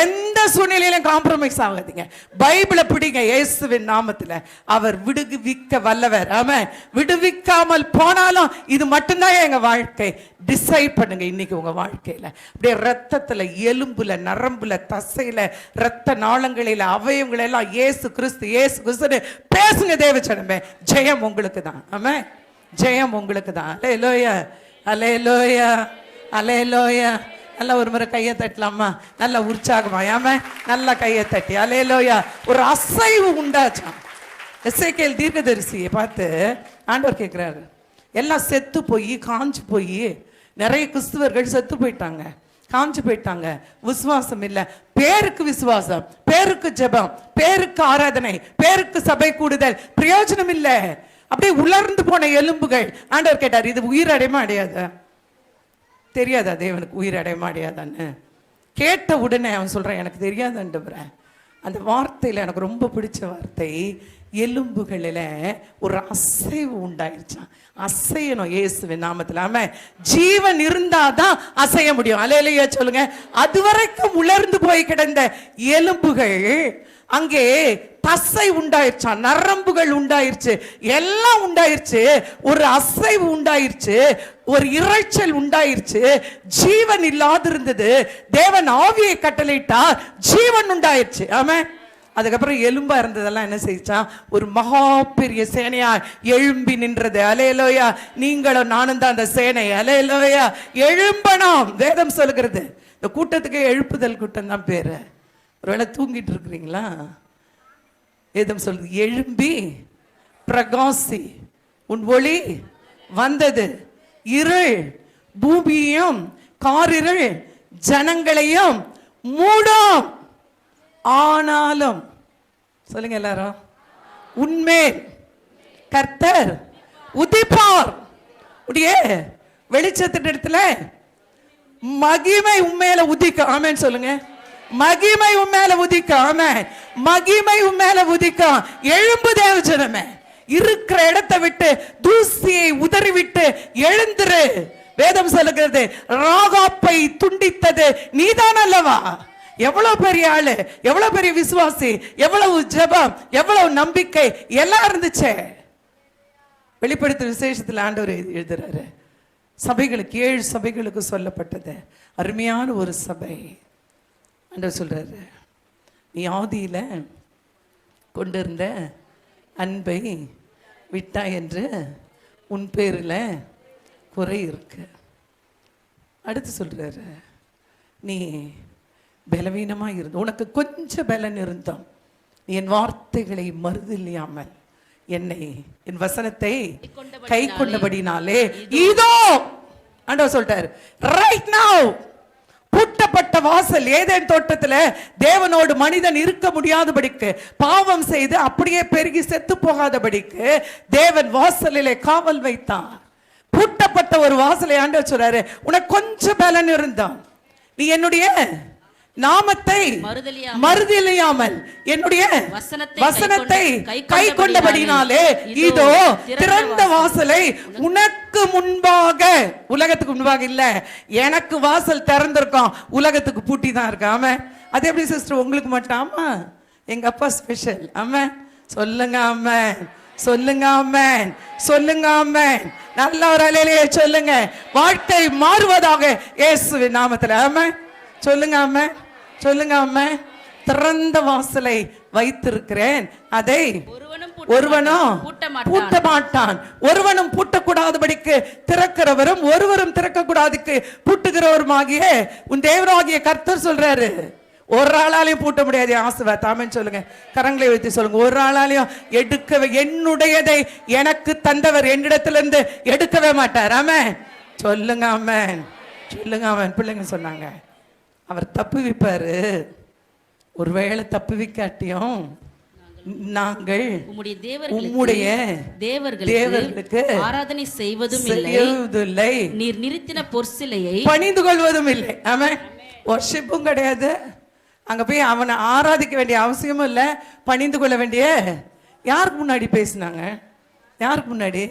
எந்த சூழ்நிலையிலும் காம்ப்ரமைஸ் ஆகாதீங்க. பைபிளை பிடிங்க. இயேசுவின் நாமத்துல அவர் விடுவிக்க வல்லவர். ஆமா, விடுவிக்காமல் போனாலும் இது மட்டும்தான் எங்க வாழ்க்கை. டிசைட் பண்ணுங்க இன்னைக்கு உங்க வாழ்க்கையில. அப்படியே ரத்தத்துல, எலும்புல, நரம்புல, தசையில, ரத்த நாளங்களில, அவயவங்களை எல்லாம் இயேசு கிறிஸ்து பேசுங்க தேவச்சனமே. ஜெயம் உங்களுக்கு தான். ஆமா, ஜெயம் உங்களுக்கு தான். அலேலோயா. நல்லா ஒரு முறை கையை தட்டலாமா? நல்லா உற்சாகமா? ஏமா நல்லா கையை தட்டி அலேலோயா. ஒரு அசைவு உண்டாச்சான். எசேக்கியேல் தீர்க்கதரிசியை பார்த்து ஆண்டவர் கேட்கிறாரு, எல்லாம் செத்து போய் காஞ்சு போய் நிறைய கிறிஸ்துவர்கள் செத்து போயிட்டாங்க, காஞ்சு போயிட்டாங்க. விசுவாசம் இல்லை. பேருக்கு விசுவாசம், பேருக்கு ஜெபம், பேருக்கு ஆராதனை, பேருக்கு சபை கூடுதல், பிரயோஜனம் இல்லை. அப்படியே உலர்ந்து போன எலும்புகள். ஆண்டவர் கேட்டார், இது உயிரடையுமா அடையாதா? தெரியாதா தேவனுக்கு உயிரடையுமா அடையாதான்னு? கேட்ட உடனே அவன் சொல்றான், எனக்கு தெரியாதுன்ற. அந்த வார்த்தையில் எனக்கு ரொம்ப பிடிச்ச வார்த்தை, எலும்புகளில் ஒரு அசைவு உண்டாயிருச்சான். அசையணும் இயேசுவின் நாமத்தில். ஆமா, ஜீவன் இருந்தாதான் அசைய முடியும். அல்லேலூயா சொல்லுங்க. அதுவரைக்கும் உலர்ந்து போய் கிடந்த எலும்புகள் அங்கே தசை உண்டாயிருச்சா, நரம்புகள் உண்டாயிருச்சு, எல்லாம் உண்டாயிருச்சு. ஒரு அசைவு உண்டாயிருச்சு, ஒரு இறைச்சல் உண்டாயிருச்சு. ஜீவன் இல்லாது இருந்தது. தேவன் ஆவியை கட்டளையிட்டா ஜீவன் உண்டாயிருச்சு. ஆமா, அதுக்கப்புறம் எலும்பா இருந்ததெல்லாம் என்ன செய்தான்? ஒரு மகா பெரிய சேனையா எழும்பி நின்றது. அலேலோயா. நீங்களும் நானும் தான் அந்த சேனை. அலேலோயா. எழும்பணும். வேதம் சொல்லுகிறது. இந்த கூட்டத்துக்கு எழுப்புதல் கூட்டம் தான் பேரு. ஒருவேளை தூங்கிட்டு இருக்கிறீங்களா? வேதம் சொல்லுது, எழும்பி பிரகாசி, உன் ஒளி வந்தது, இருள் பூமியையும் காரிருள் ஜனங்களையும் மூடும். ஆனாலும் சொல்லுங்க எல்லாரும், உன்மேல் கர்த்தர் உதிப்பார். உடைய வெளிச்சத்தின் இடத்துல மகிமை உண்மையில உதிக்கும். ஆமென் சொல்லுங்க. மகிமை உண்மையில உதிக்கும். ஆமென். மகிமை உண்மையில உதிக்கும். எழும்பு தேவஜனமே. இருக்கிற இடத்தை விட்டு தூசியை உதறிவிட்டு எழுந்திரு. வேதம் சொல்லுகிறது, ராகாப்பை துண்டித்தது நீதான் அல்லவா? எவ்வளவு பெரிய ஆளு, எவ்வளவு பெரிய விசுவாசி, எவ்வளவு ஜெபம், எவ்வளவு நம்பிக்கை எல்லாம் இருந்துச்சு. வெளிப்படுத்த விசேஷத்தில் ஆண்டவர் எழுதுறாரு, சபைகளுக்கு 7 சபைகளுக்கு சொல்லப்பட்டது. அருமையான ஒரு சபை. ஆண்டவர் சொல்றாரு, நீ ஆதியில கொண்டிருந்த அன்பை விட்டாய் என்று உன் பேரில் குறை இருக்கு. அடுத்து சொல்றாரு, நீ பலவீனமா இருந்த, உனக்கு கொஞ்சம் பலன் இருந்தோம், நீ என் வார்த்தைகளை மறுதலியாமல் என்னை என் வசனத்தை கை கொண்டபடினாலே இதோ ஆண்டவர் சொல்லிட்டாரு, ரைட் நவ் பூட்டப்பட்ட வாசல். ஏதேன் தோட்டத்துல தேவனோடு மனிதன் இருக்க முடியாதபடிக்கு, பாவம் செய்து அப்படியே பெருகி செத்து போகாதபடிக்கு தேவன் வாசலிலே காவல் வைத்தார். பூட்டப்பட்ட ஒரு வாசலை ஆண்டவர் சொல்றாரு, உனக்கு கொஞ்சம் பலன் இருந்தான், நீ என்னுடைய நாமத்தை மறுதலியாமல் என்னுடைய வசனத்தை கை கொண்டபடினாலே இதோ திறந்த வாசலை உனக்கு முன்பாக, உலகத்துக்கு முன்பாக இல்ல, எனக்கு வாசல் திறந்திருக்கோம், உலகத்துக்கு பூட்டி தான் இருக்கு. ஆமா, அது எப்படி சிஸ்டர் உங்களுக்கு மட்டும்? ஆமா, எங்க அப்பா ஸ்பெஷல். ஆமா, சொல்லுங்க ஆமென், சொல்லுங்க ஆமென், சொல்லுங்க ஆமென். நல்ல ஒரு அலையிலேயே சொல்லுங்க, வாழ்க்கை மாறுவதாக இயேசுவின் நாமத்தில். ஆமென், சொல்லுங்க ஆமென், சொல்லுங்க ஆமென். திறந்த வாசலை வைத்திருக்கிறேன், அதை ஒருவனும் பூட்ட மாட்டான். ஒருவனும் பூட்டக்கூடாதபடிக்கு திறக்கிறவரும் ஒருவரும் திறக்கக்கூடாதுக்கு பூட்டுகிறவருமாகிய உன் தேவனாகிய கர்த்தர் சொல்றாரு. ஒரு ஆளாலையும் பூட்ட முடியாது. ஆசுவா தாமன் சொல்லுங்க, கரங்களை வைத்து சொல்லுங்க, ஒரு ஆளாலையும் எடுக்கவே, என்னுடையதை எனக்கு தந்தவர் என்னிடத்திலிருந்து எடுக்கவே மாட்டார். ஆமென், சொல்லுங்க ஆமென், சொல்லுங்க ஆமென். பிள்ளைங்க சொன்னாங்க, அவர் தப்புவிப்பாரு. ஒருவேளை தப்புவிக்காட்டியும் நாங்கள் உம்முடைய தேவர்களுக்கு ஆராதனை செய்வதும் இல்லை, நீர் நிறுத்தின பொற்சிலையை பணிந்து கொள்வதும் இல்லை. ஆமென், வர்ஷிப்பும் கிடையாது, அங்க போய் அவனை ஆராதிக்க வேண்டிய அவசியமும் இல்லை, பணிந்து கொள்ள வேண்டிய. யாருக்கு முன்னாடி பேசினாங்க? யாருக்கு முன்னாடி?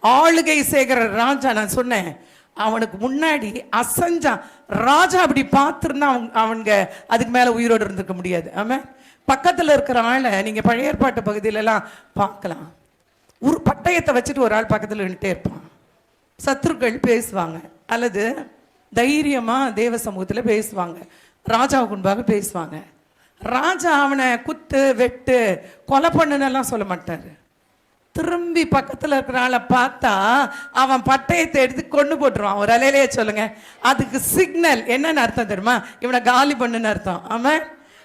ஆளுகை செய்கிற ராஜா. நான் சொன்னேன், அவனுக்கு முன்னாடி அசஞ்சான் ராஜா. அப்படி பார்த்துருந்தா அவங்க அதுக்கு மேல உயிரோடு இருந்திருக்க முடியாது. ஆமா, பக்கத்துல இருக்கிற ஆளை நீங்க பழைய ஏற்பாட்டு பகுதியில எல்லாம் பார்க்கலாம். ஒரு பட்டயத்தை வச்சுட்டு ஒரு ஆள் பக்கத்துல நின்றுட்டே இருப்பான். சத்துருக்கள் பேசுவாங்க, அல்லது தைரியமா தேவ சமூகத்துல பேசுவாங்க, ராஜாவுக்கு முன்பாக பேசுவாங்க. ராஜா அவனை குத்து வெட்டு கொலை பண்ணுன்னெல்லாம் சொல்ல மாட்டாரு. திரும்பி பக்கத்துல இருக்கிற ஆளை பார்த்தா அவன் பட்டயத்தை எடுத்து கொண்டு போட்டுருவான். ஒரு அலையிலேயே சொல்லுங்க, அதுக்கு சிக்னல் என்னன்னு அர்த்தம் தெரியுமா? இவனை காலி பண்ணுன்னு அர்த்தம். ஆமா,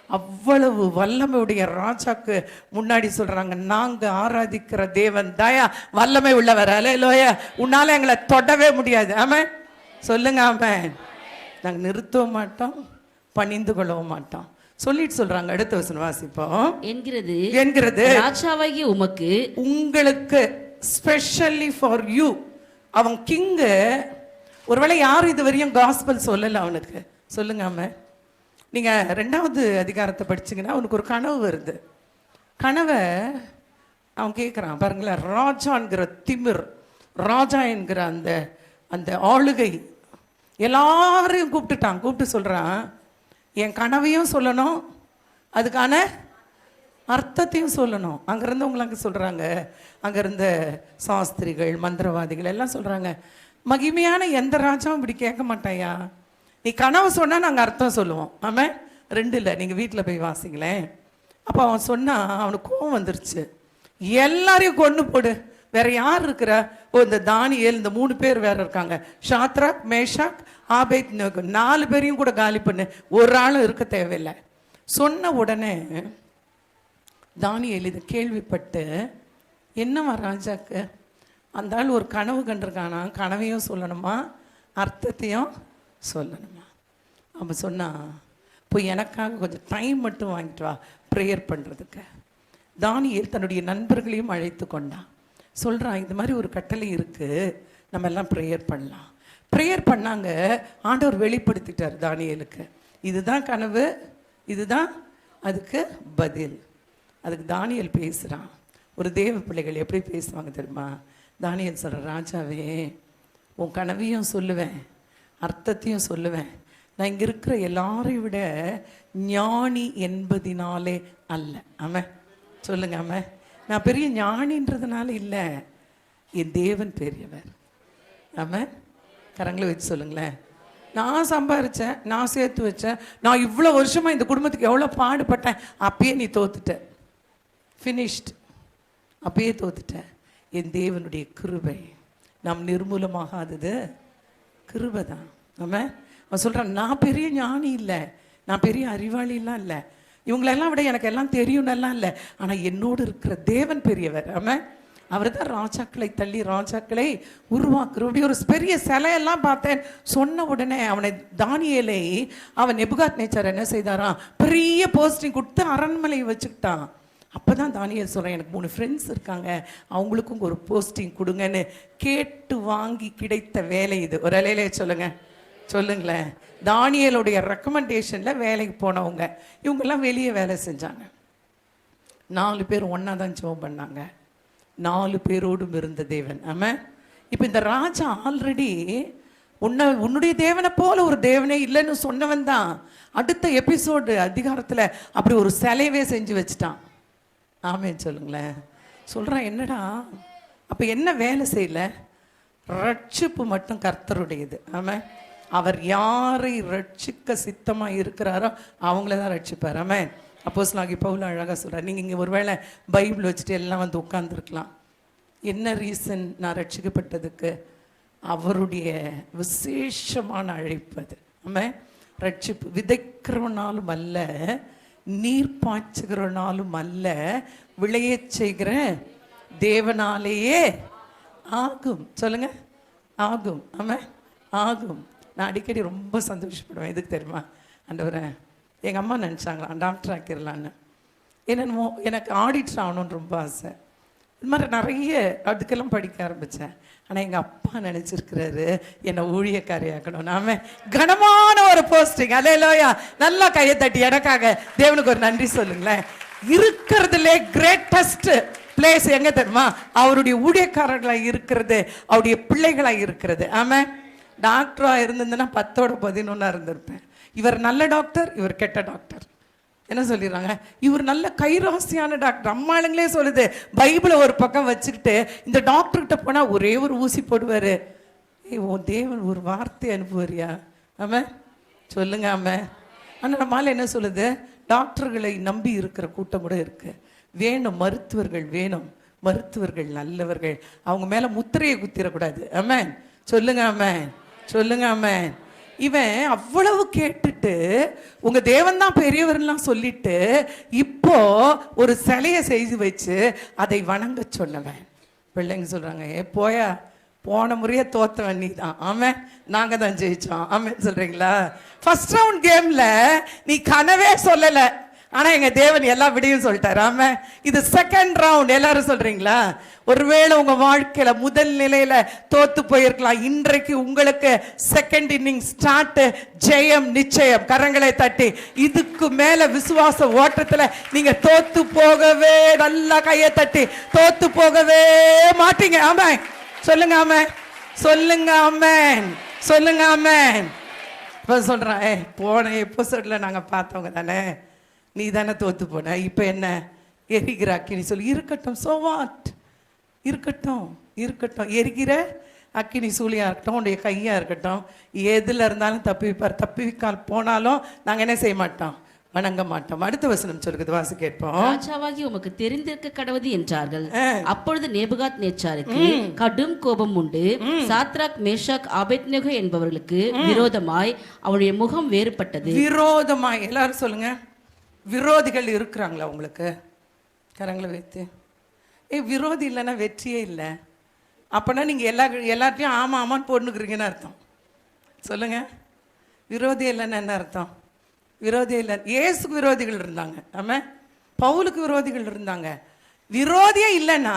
அவ்வளவு வல்லமையுடைய ராஜாக்கு முன்னாடி சொல்றாங்க, நாங்க ஆராதிக்கிற தேவன் தயா வல்லமை உள்ளவர். அல்லேலூயா, உன்னால எங்களை தொடவே முடியாது. ஆமா, சொல்லுங்க ஆமென். நாங்க நிறுத்தவும் மாட்டோம், பணிந்து கொள்ளவும் மாட்டோம் சொல்லிட்டு சொல்றாங்க. அடுத்த வசனம் வாசிப்போம். என்கிறது ராஜாவாகிய உமக்கு, உங்களுக்கு, ஸ்பெஷலி ஃபார் யூ. அவன் கிங்கு. ஒருவேளை யாரும் இதுவரையும் காஸ்பல் சொல்லல அவனுக்கு. சொல்லுங்க ஆமென். நீங்க 2வது அதிகாரத்தை படிச்சீங்கன்னா அவனுக்கு ஒரு கனவு வருது. கனவை அவன் கேட்குறான் பாருங்களேன். ராஜாங்கிற திமிர், ராஜா என்கிற அந்த அந்த ஆளுகை எல்லாரையும் கூப்பிட்டுட்டான். கூப்பிட்டு சொல்றான், என் கனவையும் சொல்லணும், அதுக்கான அர்த்தத்தையும் சொல்லணும். அங்கிருந்து உங்களுக்கு சொல்றாங்க, அங்கிருந்த சாஸ்திரிகள் மந்திரவாதிகள் எல்லாம் சொல்றாங்க, மகிமையான எந்த ராஜாவும் இப்படி கேட்க மாட்டாயா, நீ கனவு சொன்னா நாங்கள் அர்த்தம் சொல்லுவோம். ஆமா, 2 இல்லை, நீங்க வீட்டில் போய் வாசிங்களேன். அப்போ அவன் சொன்னா அவனுக்கு கோவம் வந்துருச்சு. எல்லாரையும் கொண்டு போடு, வேற யார் இருக்கிற? ஓ, இந்த தானியேல், இந்த 3 பேர் வேற இருக்காங்க, ஷாத்ராக் மேஷாக் ஆபேத்நேகோ, 4 பேரையும் கூட காலி பண்ணு, ஒரு ஆளும் இருக்க தேவையில்லை. சொன்ன உடனே தானியேல் இதை கேள்விப்பட்டு, என்னவா ராஜாக்கு, அந்த ஆள் ஒரு கனவு கண்டிருக்கானா, கனவையும் சொல்லணுமா அர்த்தத்தையும் சொல்லணுமா? அவன் சொன்னா, போய் எனக்காக கொஞ்சம் டைம் மட்டும் வாங்கிட்டு வா ப்ரேயர் பண்ணுறதுக்கு. தானியேல் தன்னுடைய நண்பர்களையும் அழைத்து கொண்டான். சொல்கிறான், இந்த மாதிரி ஒரு கட்டளை இருக்குது, நம்ம எல்லாம் ப்ரேயர் பண்ணலாம். ப்ரேயர் பண்ணாங்க. ஆண்டவர் வெளிப்படுத்திட்டார் தானியேலுக்கு, இதுதான் கனவு, இதுதான் அதுக்கு பதில். அதுக்கு தானியேல் பேசுகிறான். ஒரு தேவ பிள்ளைகள் எப்படி பேசுவாங்க தெரியுமா? தானியேல் சொல்கிற, ராஜாவே, உன் கனவையும் சொல்லுவேன், அர்த்தத்தையும் சொல்லுவேன். நான் இங்கே இருக்கிற எல்லாரையும் விட ஞானி என்பதினாலே அல்ல. ஆமாம், சொல்லுங்க ஆமாம். நான் பெரிய ஞானின்றதுனால இல்லை, என் தேவன் பெரியவர். ஆமாம், கரங்களை வச்சு சொல்லுங்களேன். நான் சம்பாரித்தேன், நான் சேர்த்து வச்சேன், நான் இவ்வளோ வருஷமாக இந்த குடும்பத்துக்கு எவ்வளோ பாடுபட்டேன், அப்பயே நீ தோத்துட்ட, ஃபினிஷ்ட், அப்பயே தோத்துட்ட. என் தேவனுடைய கிருபை நாம் நிர்மூலமாகாதது கிருபை தான். அவன் சொல்கிறான், நான் பெரிய ஞானி இல்லை, நான் பெரிய அறிவாளிலாம் இல்லை, இவங்களெல்லாம் விட எனக்கு எல்லாம் தெரியும்னெல்லாம் இல்லை, ஆனால் என்னோடு இருக்கிற தேவன் பெரியவர். அவர் தான் ராஜாக்களை தள்ளி ராஜாக்களை உருவாக்குற. அப்படி ஒரு பெரிய சிலையெல்லாம் பார்த்தேன். சொன்ன உடனே அவனை தானியேலை அவன் நேபுகாத்நேச்சார் என்ன செய்தாராம், பெரிய போஸ்டிங் கொடுத்து அரண்மனையை வச்சுக்கிட்டான். அப்போ தான் தானியேல் சொல்கிறேன், எனக்கு 3 ஃப்ரெண்ட்ஸ் இருக்காங்க, அவங்களுக்கும் ஒரு போஸ்டிங் கொடுங்கன்னு கேட்டு வாங்கி கிடைத்த வேலை இது. ஒரு அலையிலே சொல்லுங்களேன். தானியேலுடைய ரெக்கமெண்டேஷனில் வேலைக்கு போனவங்க இவங்கெல்லாம் வெளியே வேலை செஞ்சாங்க. 4 பேர் ஒன்றா தான் ஜெபம் பண்ணாங்க. 4 பேரோடும் இருந்த தேவன். இப்போ இந்த ராஜா ஆல்ரெடி உன்னுடைய தேவனை போல ஒரு தேவனே இல்லைன்னு சொன்னவன் தான் அடுத்த எபிசோடு அதிகாரத்தில் அப்படி ஒரு சிலையவே செஞ்சு வச்சுட்டான். ஆமேன்னு சொல்லுங்களேன். சொல்கிறான், என்னடா அப்போ என்ன வேலை செய்யலை? ரட்சிப்பு மட்டும் கர்த்தருடையது. அவர் யாரை ரட்சிக்க சித்தமாக இருக்கிறாரோ அவங்கள தான் ரட்சிப்பார். அப்போஸ்தலனாகிய பவுல் அழகாக சொல்கிறார், நீங்கள் இங்கே ஒருவேளை பைபிள் வச்சுட்டு எல்லாம் வந்து உட்காந்துருக்கலாம். என்ன ரீசன் நான் ரட்சிக்கப்பட்டதுக்கு? அவருடைய விசேஷமான அழைப்பு அது. ரட்சிப்பு விதைக்கிறவனாலும் அல்ல, நீர் பாய்ச்சுகிறவனாலும் அல்ல, விளைய செய்கிற தேவனாலேயே ஆகும். சொல்லுங்க, ஆகும். ஆகும். நான் அடிக்கடி ரொம்ப சந்தோஷப்படுவேன். எதுக்கு தெரியுமா? ஆண்டவரே, எங்கள் அம்மா நினச்சாங்களா டாக்டர் ஆக்கிடலான்னு. என்னென்னமோ எனக்கு ஆடிட்டர் ஆகணும்னு ரொம்ப ஆசை. இது மாதிரி நிறைய அதுக்கெல்லாம் படிக்க ஆரம்பித்தேன். ஆனால் எங்கள் அப்பா நினச்சிருக்கிறாரு என்னை ஊழியக்காரியாக்கணும். நாம கனமான ஒரு போஸ்டிங். அல்லேலூயா. நல்லா கையை தட்டி எனக்காக தேவனுக்கு ஒரு நன்றி சொல்லுங்களேன். இருக்கிறதுலே கிரேட்டஸ்ட் பிளேஸ் எங்கே தெரியுமா? அவருடைய ஊழியக்காரர்களாக இருக்கிறது, அவருடைய பிள்ளைகளாக இருக்கிறது. டாக்டராக இருந்திருந்தேன்னா 10ஓட 11 இருந்திருப்பேன். இவர் நல்ல டாக்டர், இவர் கெட்ட டாக்டர். என்ன சொல்லிடுறாங்க? இவர் நல்ல கைராசியான டாக்டர். அம்மாளுங்களே சொல்லுது, பைபிளை ஒரு பக்கம் வச்சுக்கிட்டு இந்த டாக்டர்கிட்ட போனால் ஒரே ஒரு ஊசி போடுவார். உன் தேவன் ஒரு வார்த்தை அனுப்புவாரியா? சொல்லுங்க. ஆனால் நம்மளால என்ன சொல்லுது? டாக்டர்களை நம்பி இருக்கிற கூட்டம் கூட இருக்கு. வேணும், மருத்துவர்கள் வேணும், மருத்துவர்கள் நல்லவர்கள், அவங்க மேலே முத்திரையை குத்திடக்கூடாது. சொல்லுங்க. இவன் அவ்வளவு கேட்டுட்டு உங்க தேவன் தான் பெரியவர்லாம் சொல்லிட்டு இப்போ ஒரு சிலையை செய்து வச்சு அதை வணங்க சொன்னவன். பிள்ளைங்க சொல்றாங்க, போயா, போன முறையே தோத்தவன் நீ தான். நாங்க தான் ஜெயிச்சோம். சொல்றீங்களா? ஃபர்ஸ்ட் ரவுண்ட் கேம்ல நீ கனவே சொல்லல, ஆனா எங்க தேவன் எல்லா விடையும் சொல்லிட்டாரு. இது செகண்ட் ரவுண்ட். எல்லாரும் சொல்றீங்களா? ஒருவேளை உங்க வாழ்க்கையில முதல் நிலையில தோத்து போயிருக்கலாம். இன்றைக்கு உங்களுக்கு செகண்ட் இன்னிங் ஸ்டார்ட். ஜெயம் நிச்சயம். கரங்களை தட்டி இதுக்கு மேல விசுவாச ஓட்டத்துல நீங்க தோத்து போகவே, நல்லா கையை தட்டி தோத்து போகவே மாட்டீங்க. சொல்லுங்க. இப்ப சொல்றேன், போன எபிசோட்ல நாங்க பார்த்தவங்க தானே, நீ தானே தோத்து போன, இப்ப என்ன எரிகிற அக்கினி சொல்லி இருக்கட்டும். So what? இருக்கட்டும். எரிகிற அக்கினி சூழியா இருக்கட்டும், உடைய கையா இருக்கட்டும், எதுல இருந்தாலும் தப்பிவிக்கால் போனாலும் நாங்க என்ன செய்ய மாட்டோம்? வணங்க மாட்டோம். அடுத்த வசனம் சொல்லுது, வாசி கேட்போம். ராஜாவாகி உமக்கு தெரிந்திருக்க கடவுது என்றார்கள். அப்பொழுது நேபுகாத்நேச்சாருக்கு கடும் கோபம் உண்டு. சாத்ராக், மேஷாக், ஆபேத்நேகோ என்பவர்களுக்கு விரோதமாய் அவருடைய முகம் வேறுபட்டது. விரோதமாய். எல்லாரும் சொல்லுங்க. விரோதிகள் இருக்கிறாங்களா உங்களுக்கு? கரங்களை வைத்து. விரோதி இல்லைன்னா வெற்றியே இல்லை. அப்போனா நீங்கள் எல்லாத்தையும் ஆமான்னு போட்டுக்கிறீங்கன்னு அர்த்தம். சொல்லுங்க. விரோதி இல்லைன்னா என்ன அர்த்தம்? விரோதி இல்லை. இயேசுக்கு விரோதிகள் இருந்தாங்க, பவுலுக்கு விரோதிகள் இருந்தாங்க. விரோதியே இல்லைன்னா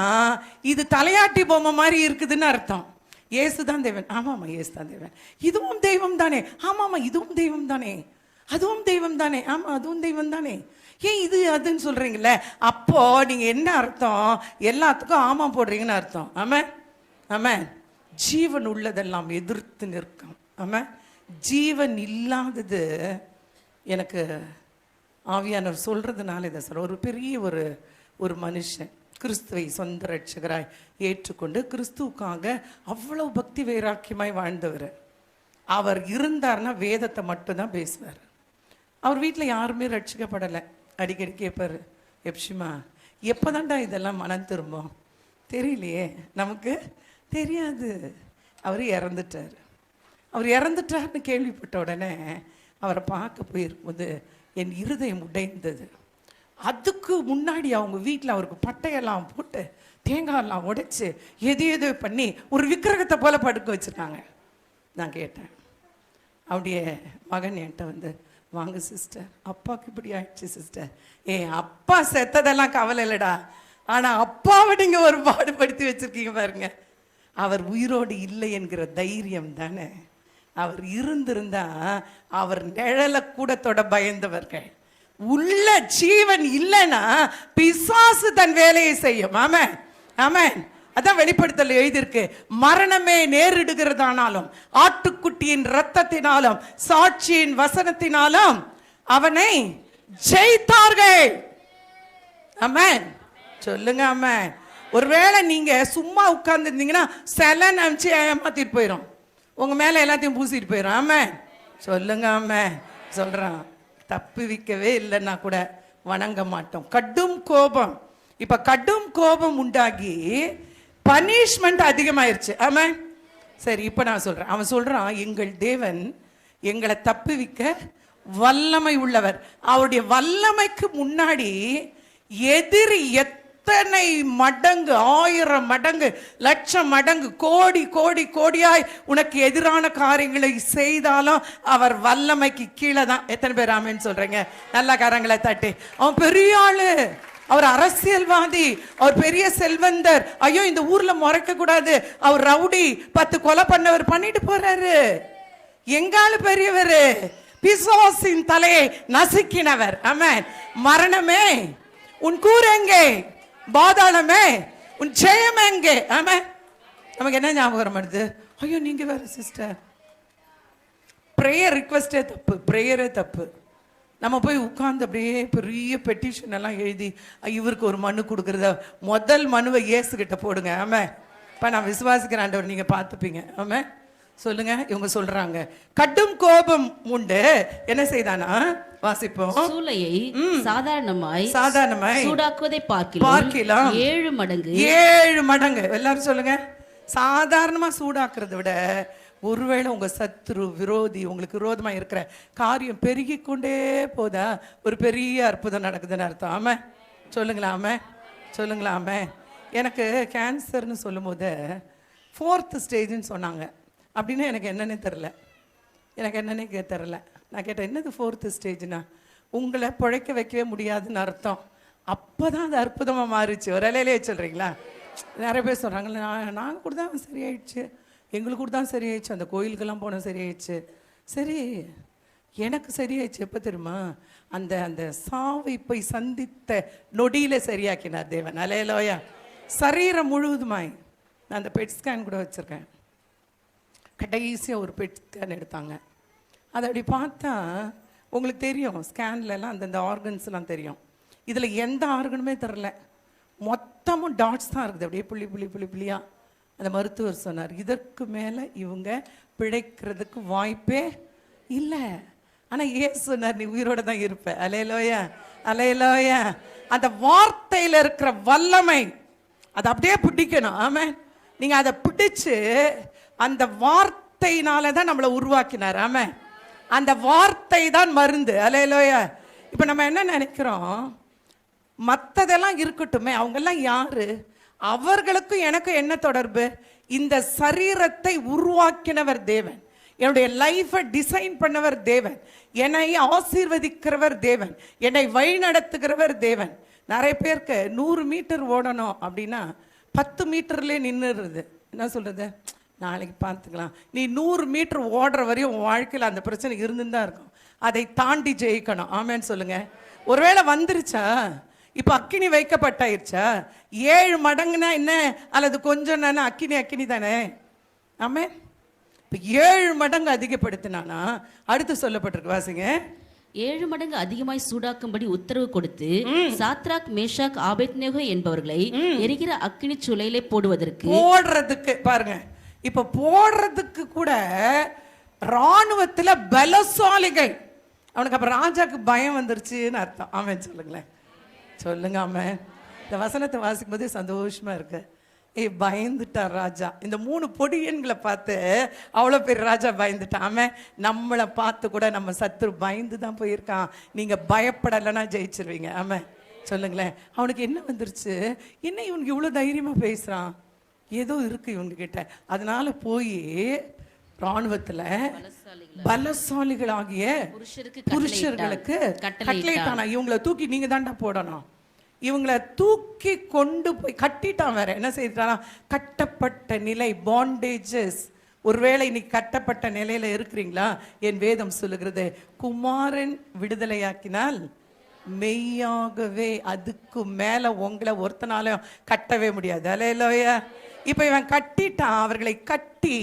இது தலையாட்டி பொம்மை மாதிரி இருக்குதுன்னு அர்த்தம். இயேசு தான் தேவன். ஆமாம்மா, இயேசு தான் தேவன். இதுவும் தெய்வம் தானே. ஆமாம்மா, இதுவும் தெய்வம் தானே. அதுவும் தெய்வம் தானே. ஆமாம், அதுவும் தெய்வம் தானே. ஏன் இது அதுன்னு சொல்றீங்களே? அப்போ நீங்க என்ன அர்த்தம்? எல்லாத்துக்கும் ஆமா போடுறீங்கன்னு அர்த்தம். ஜீவன் உள்ளதெல்லாம் எதிர்த்து நிற்கும். ஜீவன் இல்லாதது எனக்கு ஆவியானவர் சொல்றதுனால இதை சொல்ற. ஒரு பெரிய ஒரு மனுஷன் கிறிஸ்துவை சொந்த ரட்சகராய் ஏற்றுக்கொண்டு கிறிஸ்துவுக்காக அவ்வளவு பக்தி வைராக்கியமாய் வாழ்ந்தவர். அவர் இருந்தார்னா வேதத்தை மட்டும்தான் பேசுவார். அவர் வீட்டில் யாருமே ரட்சிக்கப்படலை. அடிக்கடி கேட்பாரு, எப்சிமா எப்போதான்டா இதெல்லாம் மனம் திரும்பும்? தெரியலையே, நமக்கு தெரியாது. அவர் இறந்துட்டார். அவர் இறந்துட்டார்னு கேள்விப்பட்ட உடனே அவரை பார்க்க போயிருக்கும்போது என் இருதயம் உடைந்தது. அதுக்கு முன்னாடி அவங்க வீட்டில் அவருக்கு பட்டையெல்லாம் போட்டு தேங்காயெல்லாம் உடைச்சு எதோ பண்ணி ஒரு விக்கிரகத்தை போல படுக்க வச்சுருக்காங்க. நான் கேட்டேன். அவருடைய மகன் என்கிட்ட வந்து, வாங்க சிஸ்டர், அப்பாவுக்கு இப்படி ஆயிடுச்சு சிஸ்டர். அப்பா செத்ததெல்லாம் கவலை இல்லைடா, ஆனால் அப்பாவை நீங்கள் ஒரு பாடுபடுத்தி வச்சுருக்கீங்க பாருங்க. அவர் உயிரோடு இல்லை என்கிற தைரியம் தானே. அவர் இருந்திருந்தா அவர் நிழலை கூட தொட பயந்தவர்கள். உள்ள ஜீவன் இல்லைன்னா பிசாசு தன் வேலையை செய்யும். ஆமென், ஆமென். அதான் வெளிப்படுத்தல் எழுதியிருக்கு, மரணமே நேரிடுகிறதானாலும் ஆட்டுக்குட்டியின் இரத்தத்தினாலும் சாட்சியின் வசனத்தினாலும் அவனை ஜெயித்தார்கள். ஆமென், சொல்லுங்க ஆமென். ஒருவேளை நீங்க சும்மா உட்கார்ந்து இருந்தீங்கன்னா சில நினைச்சு ஏமாத்திட்டு போயிடும், உங்க மேல எல்லாத்தையும் பூசிட்டு போயிடும். ஆமென், சொல்லுங்க ஆமென். சொல்றான், தப்புவிக்கவே இல்லைன்னா கூட வணங்க மாட்டோம். கடும் கோபம். இப்ப கடும் கோபம் உண்டாகி பனிஷ்மெண்ட் அதிகமாயிருச்சு. ஆமென். சரி, இப்ப நான் சொல்றேன். அவன் சொல்றான், எங்கள் தேவன் எங்களை தப்புவிக்க வல்லமை உள்ளவர். அவருடைய வல்லமைக்கு முன்னாடி எதிரி எத்தனை மடங்கு, 1000 மடங்கு, லட்சம் மடங்கு, கோடி கோடி கோடியாய் உனக்கு எதிரான காரியங்களை செய்தாலும் அவர் வல்லமைக்கு கீழே தான். எத்தனை பேர் ஆமென் சொல்றீங்க? நல்ல கரங்களை தட்டி. அவன் பெரிய ஆளு, அவர் அரசியல்வாதி, அவர் பெரிய செல்வந்தர். ஐயோ, இந்த ஊர்ல முறைக்க கூடாது, அவர் ரவுடி, 10 கொலை பண்ணவர் பண்ணிட்டு போறாரு. எங்கால பெரியவர், பிசாசின் தலையை நசுக்கினவர். ஆமென். மரணமே உன் கூர் எங்கே, பாதாளமே உன் ஜெயம் எங்கே? ஆமென். நமக்கு என்ன ஞாபகம் வருது? ஐயோ, நீங்க வேற சிஸ்டர், பிரேயர் ரிக்வெஸ்டே தப்பு, பிரேயரே தப்பு. நம்ம போய் உட்கார்ந்து அப்படியே பெரிய பெட்டிஷன் எல்லாம் எழுதி இவருக்கு ஒரு மனு கொடுக்குறத, முதல் மனுவை இயேசுகிட்ட போடுங்க. ஆமாம், இப்போ நான் விசுவாசிக்கிறேன் ஆண்டவர், நீங்கள் பார்த்துப்பீங்க. ஆமாம், சொல்லுங்க. இவங்க சொல்றாங்க, கடும் கோபம் உண்டு, என்ன செய்தானா? வாசிப்போம். சூளையை சாதாரணமாய் சூடாக்குவதை பார்க்கலாம் 7 மடங்கு. 7 மடங்கு. எல்லாரும் சொல்லுங்க. சாதாரணமா சூடாக்குறதை விட ஒருவேளை உங்க சத்ரு, விரோதி, உங்களுக்கு விரோதமா இருக்கிற காரியம் பெருகி கொண்டே போதா ஒரு பெரிய அற்புதம் நடக்குதுன்னு அர்த்தம். ஆமா, சொல்லுங்களா? ஆமா, சொல்லுங்களா? ஆமா. எனக்கு கேன்சர்னு சொல்லும் போது 4th ஸ்டேஜ்னு சொன்னாங்க. அப்படின்னு எனக்கு என்னன்னே தெரில, நான் கேட்டேன், என்னது 4th ஸ்டேஜ்னா? உங்களை பிழைக்க வைக்கவே முடியாதுன்னு அர்த்தம். அப்போதான் அது அற்புதமாக மாறிச்சு. ஒரு இலையிலே சொல்கிறீங்களா? நிறைய பேர் சொல்கிறாங்க, நாங்கள் கூட தான் சரியாயிடுச்சு, எங்களுக்கு கூட தான் சரியாயிடுச்சு, அந்த கோயிலுக்கெல்லாம் போனால் சரியாயிடுச்சு. சரி, எனக்கு சரியாயிடுச்சு எப்போ தெரியுமா? அந்த அந்த சாவை போய் சந்தித்த நொடியில் சரியாக்கினார் தேவன். அல்லேலூயா. சரீரம் முழுவதுமாய். நான் அந்த பெட் ஸ்கேன் கூட வச்சுருக்கேன். கடைசியாக ஒரு பெட் ஸ்கேன் எடுத்தாங்க. அதை அப்படி பார்த்தா உங்களுக்கு தெரியும், ஸ்கேன்லலாம் அந்தந்த ஆர்கன்ஸ்லாம் தெரியும். இதில் எந்த ஆர்கனுமே தெரில, மொத்தமும் டாட்ஸ் தான் இருக்குது, அப்படியே புள்ளி புள்ளி புள்ளி புள்ளியாக. அந்த மருத்துவர் சொன்னார், இதற்கு மேலே இவங்க பிழைக்கிறதுக்கு வாய்ப்பே இல்லை. ஆனால் ஏன் சொன்னார், நீ உயிரோட தான் இருப்ப. அல்லேலூயா, அல்லேலூயா. அந்த வார்த்தையில் இருக்கிற வல்லமை அதை அப்படியே பிடிக்கணும். ஆமாம், நீங்கள் அதை பிடிச்சு, அந்த வார்த்தையினால தான் நம்மளை உருவாக்கினார். ஆமாம், அந்த வார்த்தை தான் மருந்து. அல்லேலூயா. இப்போ நம்ம என்ன நினைக்கிறோம், மற்றதெல்லாம் இருக்கட்டுமே, அவங்கெல்லாம் யாரு, அவர்களுக்கும் எனக்கும் என்ன தொடர்பு? இந்த சரீரத்தை உருவாக்கினவர் தேவன், என்னுடைய லைஃபை டிசைன் பண்ணவர் தேவன், என்னை ஆசீர்வதிக்கிறவர் தேவன், என்னை வழி நடத்துகிறவர் தேவன். நிறைய பேருக்கு 100 மீட்டர் ஓடணும் அப்படின்னா 10 மீட்டர்லேயே நின்றுடுறது. என்ன சொல்கிறது, நாளைக்கு பார்த்துக்கலாம். நீ 100 மீட்டர் ஓடுற வரையும் உன் வாழ்க்கையில் அந்த பிரச்சனை இருந்துன்னு தான் இருக்கும். அதை தாண்டி ஜெயிக்கணும். ஆமேன்னு சொல்லுங்க. ஒருவேளை வந்துருச்சா, இப்போ அக்கினி வைக்கப்பட்டாயிருச்சா, 7 மடங்குனா என்ன, அல்லது கொஞ்சம் தானே, அக்கினி தானே. ஆமே, இப்போ 7 மடங்கு அதிகப்படுத்தினானா அடுத்து சொல்லப்பட்டிருக்கு, வாசிங்க. 7 மடங்கு அதிகமாய் சூடாக்கும்படி உத்தரவு கொடுத்து சாத்ராக் மேஷாக் ஆபேத்நேகோ என்பவர்களை எரிகிற அக்கினி சூளையிலே போடுறதுக்கு பாருங்க. இப்ப போடுறதுக்கு கூட ராணுவத்துல பலசாலிகள். அவனுக்கு அப்புறம் ராஜாக்கு பயம் வந்துருச்சுன்னு அர்த்தம். ஆமென் சொல்லுங்களேன், சொல்லுங்க. ஆமென். இந்த வசனத்தை வாசிக்கும் போதே சந்தோஷமா இருக்கு. பயந்துட்டார் ராஜா. இந்த 3 பொடியன்களை பார்த்து அவ்வளோ பெரிய ராஜா பயந்துட்டான். ஆமாம், நம்மளை பார்த்து கூட நம்ம சத்துரு பயந்து தான் போயிருக்கான். நீங்கள் பயப்படலைன்னா ஜெயிச்சிருவீங்க. ஆமாம், சொல்லுங்களேன். அவனுக்கு என்ன வந்துருச்சு? என்ன இவனுக்கு இவ்வளோ தைரியமாக பேசுகிறான்? ஏதோ இருக்குது இவங்ககிட்ட. அதனால போய் இராணுவத்தில் பலசாலிகளாகிய புருஷர்களுக்கு கட்டளையிட்டானா, இவங்களை தூக்கி நீங்க தாண்டா போடணும். இவங்களை தூக்கி கொண்டு போய் கட்டிட்டான். வேற என்ன செய்தானா? கட்டப்பட்ட நிலை, பாண்டேஜஸ். ஒருவேளை இன்னைக்கு கட்டப்பட்ட நிலையில இருக்கிறீங்களா? என் வேதம் சொல்லுகிறது, குமாரன் விடுதலையாக்கினால் மெய்யாகவே அதுக்கு மேல உங்களை ஒருத்தனாலும் கட்டவே முடியாது. அல்லேலூயா. இப்ப இவன் கட்டிட்டான். அவர்களை கட்டி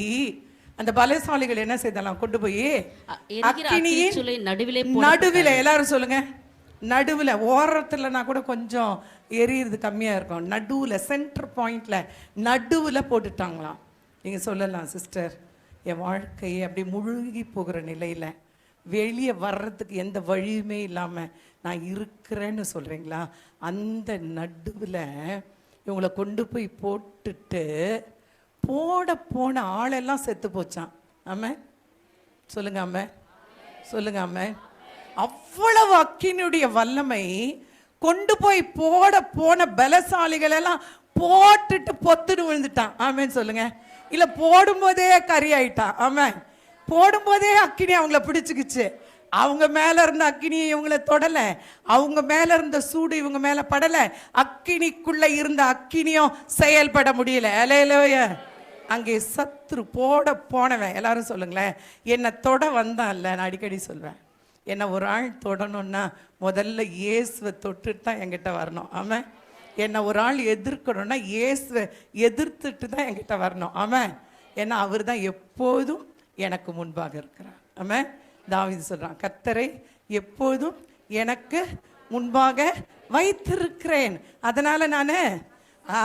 அந்த பலசாலிகள் என்ன செய்தாலாம்? கொண்டு போய் அக்கினியின் நடுவில், எல்லாரும் சொல்லுங்க, நடுவில். ஓரத்துலனா கூட கொஞ்சம் எரியுறது கம்மியா இருக்கும். நடுவில், சென்டர் பாயிண்ட்ல நடுவில் போட்டுட்டாங்களாம். நீங்க சொல்லலாம், சிஸ்டர் என் வாழ்க்கையை அப்படி முழுகி போகிற நிலையில வெளியே வர்றதுக்கு எந்த வழியுமே இல்லாம நான் இருக்கிறேன்னு சொல்றீங்களா? அந்த நடுவில் இவங்களை கொண்டு போய் போட்டுட்டு போன ஆளெல்லாம் செத்து போச்சான். ஆமா, சொல்லுங்க ஆமா, சொல்லுங்க ஆமா. அவ்வளவு அக்கினுடைய வல்லமை. கொண்டு போய் போன பலசாலிகள் எல்லாம் போட்டுட்டு பொத்துன்னு விழுந்துட்டான். ஆமேன்னு சொல்லுங்க. இல்ல போடும்போதே கறி ஆயிட்டான். ஆமா, போடும்போதே அக்கினி அவங்கள பிடிச்சுக்கிச்சு. அவங்க மேல இருந்த அக்கினி இவங்களை தொடல, அவங்க மேல இருந்த சூடு இவங்க மேல படல. அக்கினிக்குள்ள இருந்த அக்கினியும் செயல்பட முடியல. அல்லேலூயா. அங்கே சத்ரு போனவன். எல்லாரும் சொல்லுங்களேன், என்னை தொட வந்தான்ல. நான் அடிக்கடி சொல்வேன், என்னை ஒரு ஆள் தொடணும்னா முதல்ல இயேசுவை தொட்டுட்டு தான் என்கிட்ட வரணும். ஆமாம், என்னை ஒரு ஆள் எதிர்க்கணும்னா இயேசுவை எதிர்த்துட்டு தான் என்கிட்ட வரணும். ஆமாம், ஏன்னா அவர் தான் எப்போதும் எனக்கு முன்பாக இருக்கிறார். ஆமாம், தாவீது சொல்றான், கர்த்தரை எப்போதும் எனக்கு முன்பாக வைத்திருக்கிறேன், அதனால நான்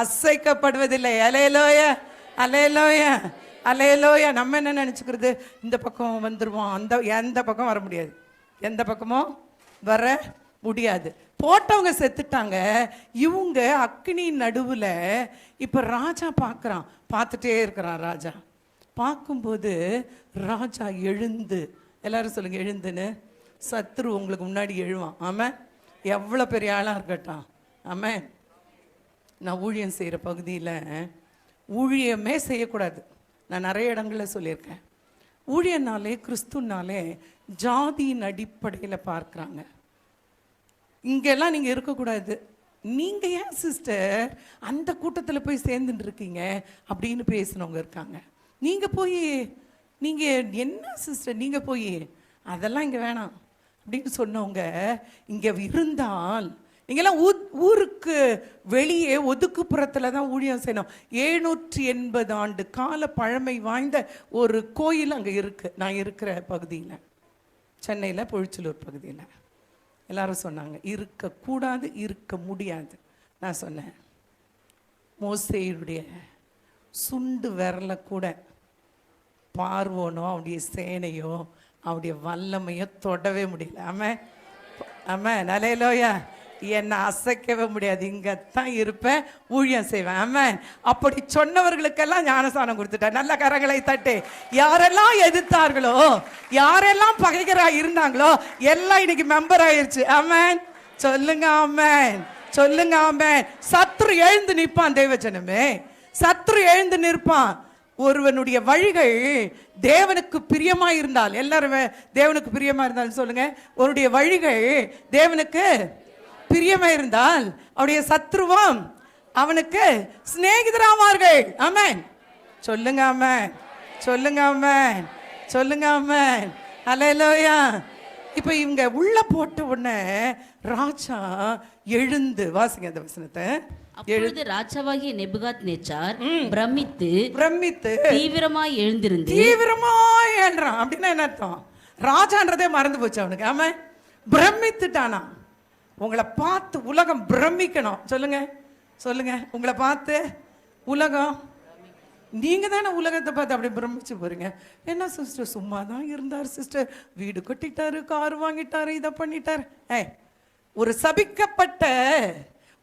அசைக்கப்படுவதில்லை. அல்லேலூயா, அல்லேலூயா, அல்லேலூயா. நம்ம என்ன நினச்சிக்கிறது? இந்த பக்கம் வந்துடுவோம், எந்த பக்கம் வர முடியாது, எந்த பக்கமும் வர முடியாது. போட்டவங்க செத்துட்டாங்க. இவங்க அக்னி நடுவில். இப்போ ராஜா பார்க்குறான், பார்த்துட்டே இருக்கிறான். ராஜா பார்க்கும்போது ராஜா எழுந்து, எல்லாரும் சொல்லுங்க எழுந்துன்னு. சத்ரு உங்களுக்கு முன்னாடி எழுவான். ஆமாம், எவ்வளோ பெரிய ஆளாக இருக்கட்டும். ஆமாம், நான் ஊழியம் செய்கிற பகுதியில் ஊழியமே செய்யக்கூடாது. நான் நிறைய இடங்களில் சொல்லியிருக்கேன். ஊழியனாலே கிறிஸ்துனாலே ஜாதியின் அடிப்படையில் பார்க்குறாங்க. இங்கெல்லாம் நீங்கள் இருக்கக்கூடாது. நீங்கள் ஏன் சிஸ்டர் அந்த கூட்டத்தில் போய் சேர்ந்துட்டு இருக்கீங்க அப்படின்னு பேசினவங்க இருக்காங்க. நீங்கள் என்ன சிஸ்டர் நீங்கள் போய் அதெல்லாம் இங்கே வேணாம் அப்படின்னு சொன்னவங்க இங்கே இருந்தால், நீங்கள்லாம் ஊருக்கு வெளியே ஒதுக்குப்புறத்தில் தான் ஊழியம் செய்யணும். 780 ஆண்டு கால பழமை வாய்ந்த ஒரு கோயில் அங்கே இருக்குது. நான் இருக்கிற பகுதியில், சென்னையில் பொழிச்சலூர் பகுதியில். எல்லாரும் சொன்னாங்க இருக்கக்கூடாது, இருக்க முடியாது. நான் சொன்னேன், மோசேயுடைய சுண்டு விரலை கூட பார்வோனோ அவனுடைய சேனையோ அவனுடைய வல்லமையோ தொடவே முடியல. ஆமாம், ஆமாம், நல்லேலூயா. என்னை அசைக்கவே முடியாது, இங்கே தான் இருப்பேன், ஊழியம் செய்வேன். ஆமாம், அப்படி சொன்னவர்களுக்கெல்லாம் ஞானஸ்தானம் கொடுத்துட்டேன். நல்ல கரங்களை தட்டு. யாரெல்லாம் எதிர்த்தார்களோ, யாரெல்லாம் பகைகராக இருந்தாங்களோ எல்லாம் இன்னைக்கு மெம்பர் ஆயிருச்சு. ஆமாம், சொல்லுங்க ஆமாம், சொல்லுங்க ஆமாம். சத்ரு எழுந்து நிற்பான். தேவஜனமே, சத்ரு எழுந்து நிற்பான். ஒருவனுடைய வழிகள் தேவனுக்கு பிரியமா இருந்தால், எல்லாரும் தேவனுக்கு பிரியமா இருந்தால் சொல்லுங்க, ஒருடைய வழிகள் தேவனுக்கு பிரியமா இருந்தால் அவருடைய சத்ருவம் அவனுக்கு சிநேகிதராவார்கள். ஆமென், சொல்லுங்க ஆமென், சொல்லுங்க ஆமென், சொல்லுங்க ஆமென். அல்லேலூயா. இப்ப இவங்க உள்ள போட்ட உடனே ராஜா எழுந்து, வாசிங்க அந்த வசனத்தை. அப்பொழுது ராஜாவாகிய நேபுகாத்நேச்சார் பிரமித்து தீவிரமாய் எழுறான். அப்படின்னா என்ன அர்த்தம்? ராஜான்றதே மறந்து போச்சு அவனுக்கு. ஆமா, பிரமித்துட்டானா. உங்களை பார்த்து உலகம் பிரமிக்கணும். சொல்லுங்க, சொல்லுங்க. உங்களை பார்த்து உலகம், நீங்க தானே உலகத்தை பார்த்து அப்படியே பிரமிச்சு போறீங்க. என்ன சிஸ்டர் சும்மா தான் இருந்தார் சிஸ்டர், வீடு கட்டிட்டாரு, கார் வாங்கிட்டாரு, இதை பண்ணிட்டாரு. ஒரு சபிக்கப்பட்ட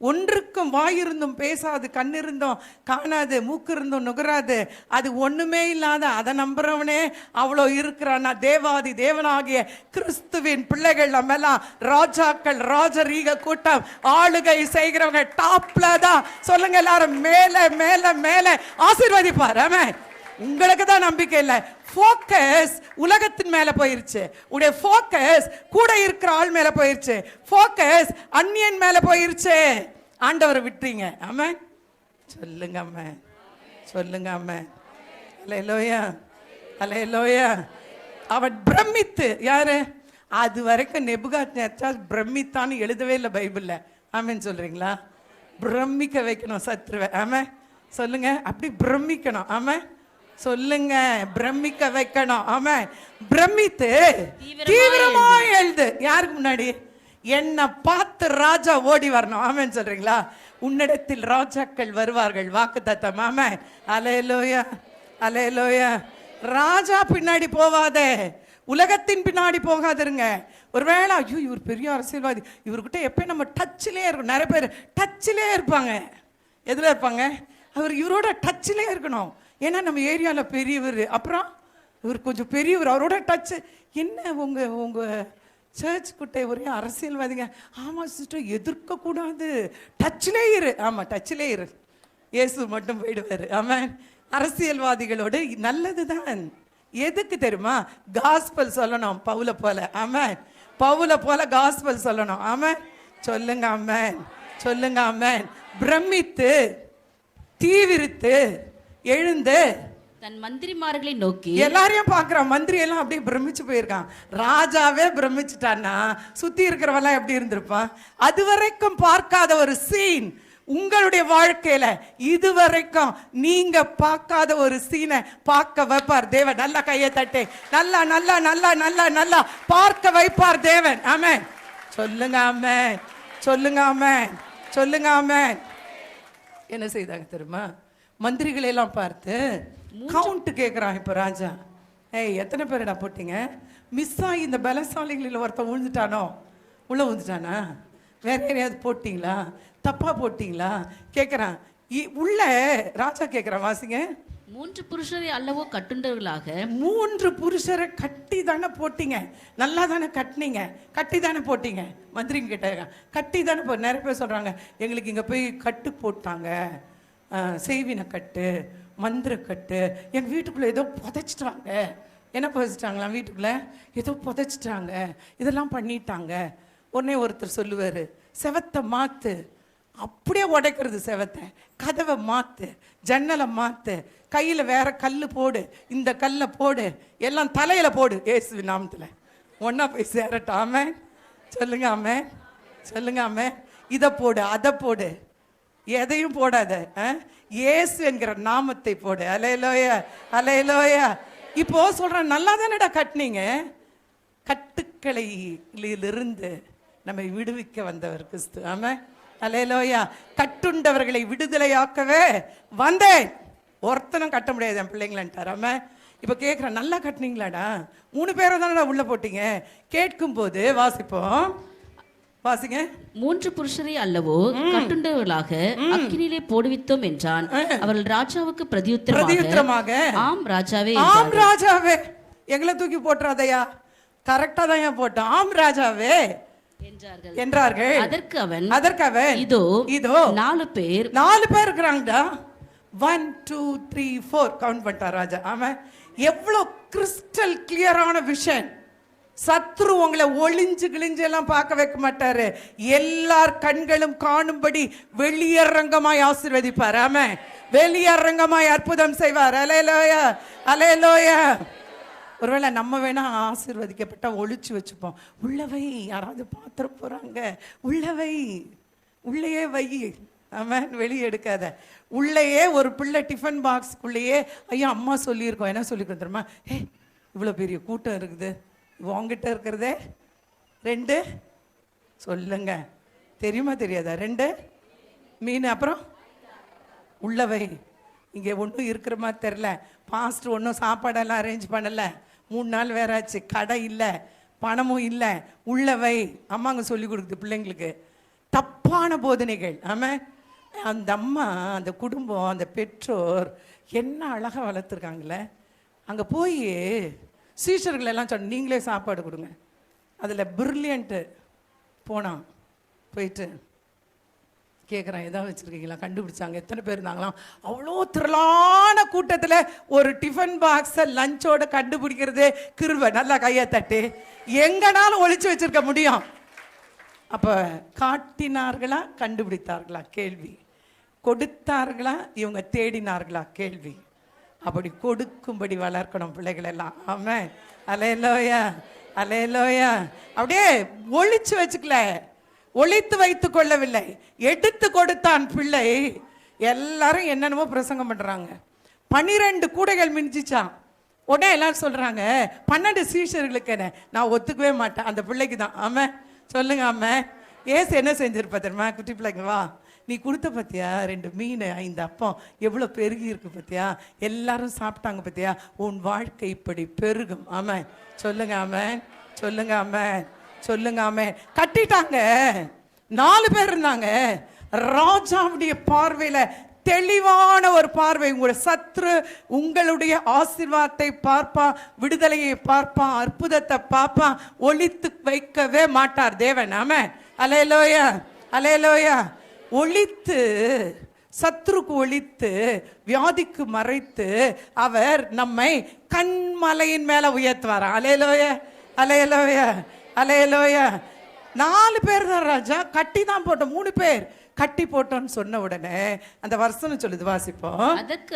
ஒன்றுக்கும் வாயிருந்தும் பேசாது, கண் இருந்தும் காணாது, மூக்கு இருந்தும் நுகராது, அது ஒண்ணுமே இல்லாத அதை நம்புறவனே அவ்வளோ இருக்கிறான்னா, தேவாதி தேவனாகிய கிறிஸ்துவின் பிள்ளைகள் நம்ம எல்லாம் ராஜாக்கள், ராஜரீக கூட்டம், ஆளுகை செய்கிறவங்க டாப்ல தான். சொல்லுங்க எல்லாரும், மேல மேல மேல ஆசீர்வதிப்பார். ஆமென். உங்களுக்கு தான் நம்பிக்கை இல்லை. ஃபோக்கஸ் உலகத்தின் மேல போயிருச்சு. உடைய ஃபோக்கஸ் கூட இருக்கிற ஆள் மேல போயிருச்சு. ஃபோக்கஸ் அந்நியன் மேல போயிருச்சு. ஆண்டவரை விட்டுறீங்க. ஆமென். சொல்லுங்க ஆமென். சொல்லுங்க ஆமென். அல்லேலூயா, அல்லேலூயா. அவன் பிரமித்து, யாரு? அது வரைக்கும் நேபுகாத்நேச்சார் பிரமித்தான்னு எழுதவே இல்லை பைபிள்ல. ஆமென் சொல்றீங்களா? பிரமிக்க வைக்கணும் சத்ருவை. ஆமென் சொல்லுங்க. அப்படி பிரமிக்கணும். ஆமென் சொல்லுங்க. பிரமிக்க வைக்கணும். ஆமென். பிரமித்து தீவிரமா எழுது. யாருக்கு முன்னாடி? என்னை பார்த்து ராஜா ஓடி வரணும். ஆமென் சொல்றீங்களா? உன்னிடத்தில் ராஜாக்கள் வருவார்கள், வாக்குத்தத்தம். ஆமென். அல்லேலூயா, அல்லேலூயா. ராஜா பின்னாடி போவாதே, உலகத்தின் பின்னாடி போகாதிருங்க. ஒருவேளை ஐயோ இவர் பெரிய அரசியல்வாதி, இவர்கிட்ட எப்பயும் நம்ம டச்சிலே இருக்கும். நிறைய பேர் டச்சிலே இருப்பாங்க. எதுல இருப்பாங்க? அவர் இவரோட டச்சிலே இருக்கணும். ஏன்னா நம்ம ஏரியாவில் பெரியவர், அப்புறம் இவர் கொஞ்சம் பெரியவர், அவரோட டச்சு. என்ன உங்க சர்ச் கிட்ட ஒரே அரசியல்வாதிங்க? ஆமா சிஸ்டர், எதிர்க்கக்கூடாது, டச்சிலே இரு. ஆமா டச்சிலே இரு. இயேசு மட்டும் போயிடுவார். ஆமாம். அரசியல்வாதிகளோடு நல்லதுதான். எதுக்கு தெரியுமா? காஸ்பல் சொல்லணும் பவுல போல. ஆமென். பவுல போல காஸ்பல் சொல்லணும். ஆமென் சொல்லுங்க. ஆமென் சொல்லுங்க. ஆமென். பிரமித்து தீவிரித்து எழுந்து தன் மந்திரிமார்களை நோக்கி, எல்லாரையும் பார்க்கிறான். மந்திரி எல்லாம் அப்படியே பிரமிச்சு போயிருக்கான். ராஜாவே பிரமிச்சுட்டான்னா சுத்தி இருக்கிறவெல்லாம் எப்படி இருந்திருப்பான்? அதுவரைக்கும் பார்க்காத ஒரு சீன் உங்களுடைய வாழ்க்கையில, இதுவரைக்கும் நீங்க பார்க்காத ஒரு சீனை பார்க்க வைப்பார் தேவன். நல்ல கையை தட்டே நல்லா நல்லா நல்லா நல்லா நல்லா பார்க்க வைப்பார் தேவன். ஆமென் சொல்லுங்க. ஆமென் சொல்லுங்க. ஆமென் சொல்லுங்க. ஆமென். என்ன செய்தாங்க தெரியுமா? மந்திரிகளை எல்லாம் பார்த்து கவுண்ட் கேட்குறான். இப்போ ராஜா, ஏய் எத்தனை பேரடா போட்டீங்க? மிஸ் ஆகி இந்த பலசாலிகளில் ஒருத்தன் விழுந்துட்டானோ? உள்ள விழுந்துட்டானா? வேற யாரையாவது போட்டிங்களா? தப்பா போட்டிங்களா கேட்குறான். உள்ள ராஜா கேட்குறான், வாசிங்க. 3 புருஷரை அல்லவோ கட்டுண்டவர்களாக? 3 புருஷரை கட்டி தானே போட்டீங்க, நல்லா தானே கட்டினீங்க, கட்டி தானே போட்டீங்க. மந்திரிங்க கேட்டாங்க, கட்டி தானே நிறைய பேர் சொல்கிறாங்க, எங்களுக்கு இங்கே போய் கட்டு போட்டாங்க, செய்வின கட்டு, மந்திர கட்டு, எங்கள் வீட்டுக்குள்ளே ஏதோ புதைச்சிட்டாங்க. என்ன புதைச்சிட்டாங்களாம்? வீட்டுக்குள்ளே ஏதோ புதைச்சிட்டாங்க, இதெல்லாம் பண்ணிட்டாங்க. உடனே ஒருத்தர் சொல்லுவார், செவத்தை மாற்று. அப்படியே உடைக்கிறது செவத்தை, கதவை மாற்று, ஜன்னலை மாற்று, கையில் வேற கல் போடு, இந்த கல்லை போடு, எல்லாம் தலையில் போடு, இயேசு நாமத்தில் ஒன்றா போய் சேரட்டாம. சொல்லுங்க ஆமென் சொல்லுங்க. ஆமென். இதை போடு, அதை போடு, எதையும் போடாத, இயேசு என்கிற நாமத்தை போடு. அல்லேலூயா, அல்லேலூயா. இப்போ சொல்கிறேன், நல்லா தானடா கட்டினீங்க. கட்டுக்களையிலிருந்து நம்மை விடுவிக்க வந்தவர் கிறிஸ்து. ஆமென் அல்லேலூயா. கட்டுண்டவர்களை விடுதலையாக்கவே வந்தேன். ஒருத்தனும் கட்ட முடியாது என் பிள்ளைங்களான்ட்டார். ஆமென். இப்போ கேட்குறேன், நல்லா கட்டினீங்களாடா? 3 பேரை தானடா உள்ள போட்டீங்க. கேட்கும் போது வாசிப்போம், வாசிங்க. 3 புருஷரை அல்லவோ கட்டுண்டவர்களாக அக்கினியிலே போடுவித்தோம் என்றான். அவர்கள் ராஜாவுக்கு பிரதியுத்தரமாக, ஆம் ராஜாவே, ஆம் ராஜாவே, எங்களை தூக்கி போட்டுறாதையா, கரெக்டா தான் ஏன் போட்டோம், ஆம் ராஜாவே என்றார்கள். அதற்கு அவன், இதோ 4 பேர் இருக்கிறாங்கடா. 1 2 3 4 கவுண்ட் பண்ணிட்டார் ராஜா. ஆமா, எவ்வளவு கிறிஸ்டல் கிளியரான விஷன். சத்ரு உங்களை ஒளிஞ்சு கிழிஞ்சு எல்லாம் பார்க்க வைக்க மாட்டாரு. எல்லார் கண்களும் காணும்படி வெளியரங்கமாய் ஆசீர்வதிப்பார். ஆமா, வெளியரங்கமாய் அற்புதம் செய்வார். அல்லேலூயா, அல்லேலூயா. ஒருவேளை நம்ம வேணா ஆசீர்வதிக்கப்பட்ட ஒளிச்சு வச்சுப்போம். உள்ளவை யாராவது பார்த்துட போறாங்க, உள்ளவை உள்ளேயே வை. ஆமாம், வெளியே எடுக்காத. உள்ளேயே ஒரு பிள்ளை டிஃபன் பாக்ஸ்க்குள்ளேயே, ஐயா அம்மா சொல்லியிருக்கோம், என்ன சொல்லியிருக்கோம் தெரியுமா? இவ்வளோ பெரிய கூட்டம் இருக்குது, உங்ககிட்ட இருக்கிறதே 2 சொல்லுங்க, தெரியுமா தெரியாதா? 2 மீன், அப்புறம் உள்ளவை. இங்கே ஒன்றும் இருக்கிற மாதிரி தெரில. பாஸ்டர் ஒன்றும் சாப்பாடெல்லாம் அரேஞ்ச் பண்ணலை. 3 நாள் வேற ஆச்சு, கடை இல்லை, பணமும் இல்லை. உள்ளவை அம்மாங்க சொல்லி கொடுக்குது பிள்ளைங்களுக்கு. தப்பான போதனைகள். ஆமாம். அந்த அம்மா, அந்த குடும்பம், அந்த பெற்றோர் என்ன அழகாக வளர்த்துருக்காங்களே. அங்கே போய் சீஷர்கள் எல்லாம் சொன்ன, நீங்களே சாப்பாடு கொடுங்க. அதில் பிரில்லியண்ட்டு போனான். போயிட்டு கேட்குறான், எதாவது வச்சுருக்கீங்களா? கண்டுபிடிச்சாங்க. எத்தனை பேர் இருந்தாங்களாம்? அவ்வளோ திரளான கூட்டத்தில் ஒரு டிஃபன் பாக்ஸை லஞ்சோட கண்டுபிடிக்கிறதே கிருபை. நல்லா கையை தட்டு. எங்கனாலும் ஒழிச்சு வச்சிருக்க முடியும். அப்போ காட்டினார்களா கண்டுபிடித்தார்களா கேள்வி. கொடுத்தார்களா இவங்க தேடினார்களா கேள்வி. அப்படி கொடுக்கும்படி வளர்க்கணும் பிள்ளைகள் எல்லாம். ஆமாம். அல்லேலூயா, அல்லேலூயா. அப்படியே ஒழிச்சு வச்சுக்கல, ஒழித்து வைத்து கொள்ளவில்லை, எடுத்து கொடுத்தான் பிள்ளை. எல்லாரும் என்னென்னமோ பிரசங்கம் பண்ணுறாங்க. 12 கூடைகள் மிஞ்சிச்சான். உடனே எல்லாரும் சொல்கிறாங்க 12 சீஷர்களுக்கு என்ன. நான் ஒத்துக்கவே மாட்டேன், அந்த பிள்ளைக்கு தான். ஆமாம், சொல்லுங்க. ஆமாம். ஏசு என்ன செஞ்சிருப்பா தெரியுமா? குட்டி பிள்ளைங்க வா, நீ கொடுத்த பத்தியா 2 மீன் 5 அப்பம் எவ்வளோ பெருகி இருக்கு பத்தியா, எல்லாரும் சாப்பிட்டாங்க பத்தியா, உன் வாழ்க்கை இப்படி பெருகும். ஆமாம், சொல்லுங்க. ஆமாம், சொல்லுங்க. ஆமாம், சொல்லுங்க. ஆமாம். கட்டிட்டாங்க. 4 பேர் இருந்தாங்க. ராஜாவுடைய பார்வையில் தெளிவான ஒரு பார்வை. உங்களுடைய சத்ரு உங்களுடைய ஆசீர்வாதத்தை பார்ப்பான், விடுதலையை பார்ப்பான், அற்புதத்தை பார்ப்பான். ஒழித்து வைக்கவே மாட்டார் தேவன். ஆமென். அல்லேலூயா, அல்லேலூயா. ஒழித்து, சத்ருக்கு ஒழித்து, வியாதிக்கு மறைத்து அவர் நம்மை கண்மலையின் மேல உயர்த்துவார். அல்லேலூயா, அல்லேலூயா, அல்லேலூயா. 4 பேர் தான் ராஜா, கட்டி தான் போட்டோம். 3 பேர் கட்டி போட்டோன்னு சொன்ன உடனே அந்த வசனம் சொல்லுது, வாசிப்போம். அதற்கு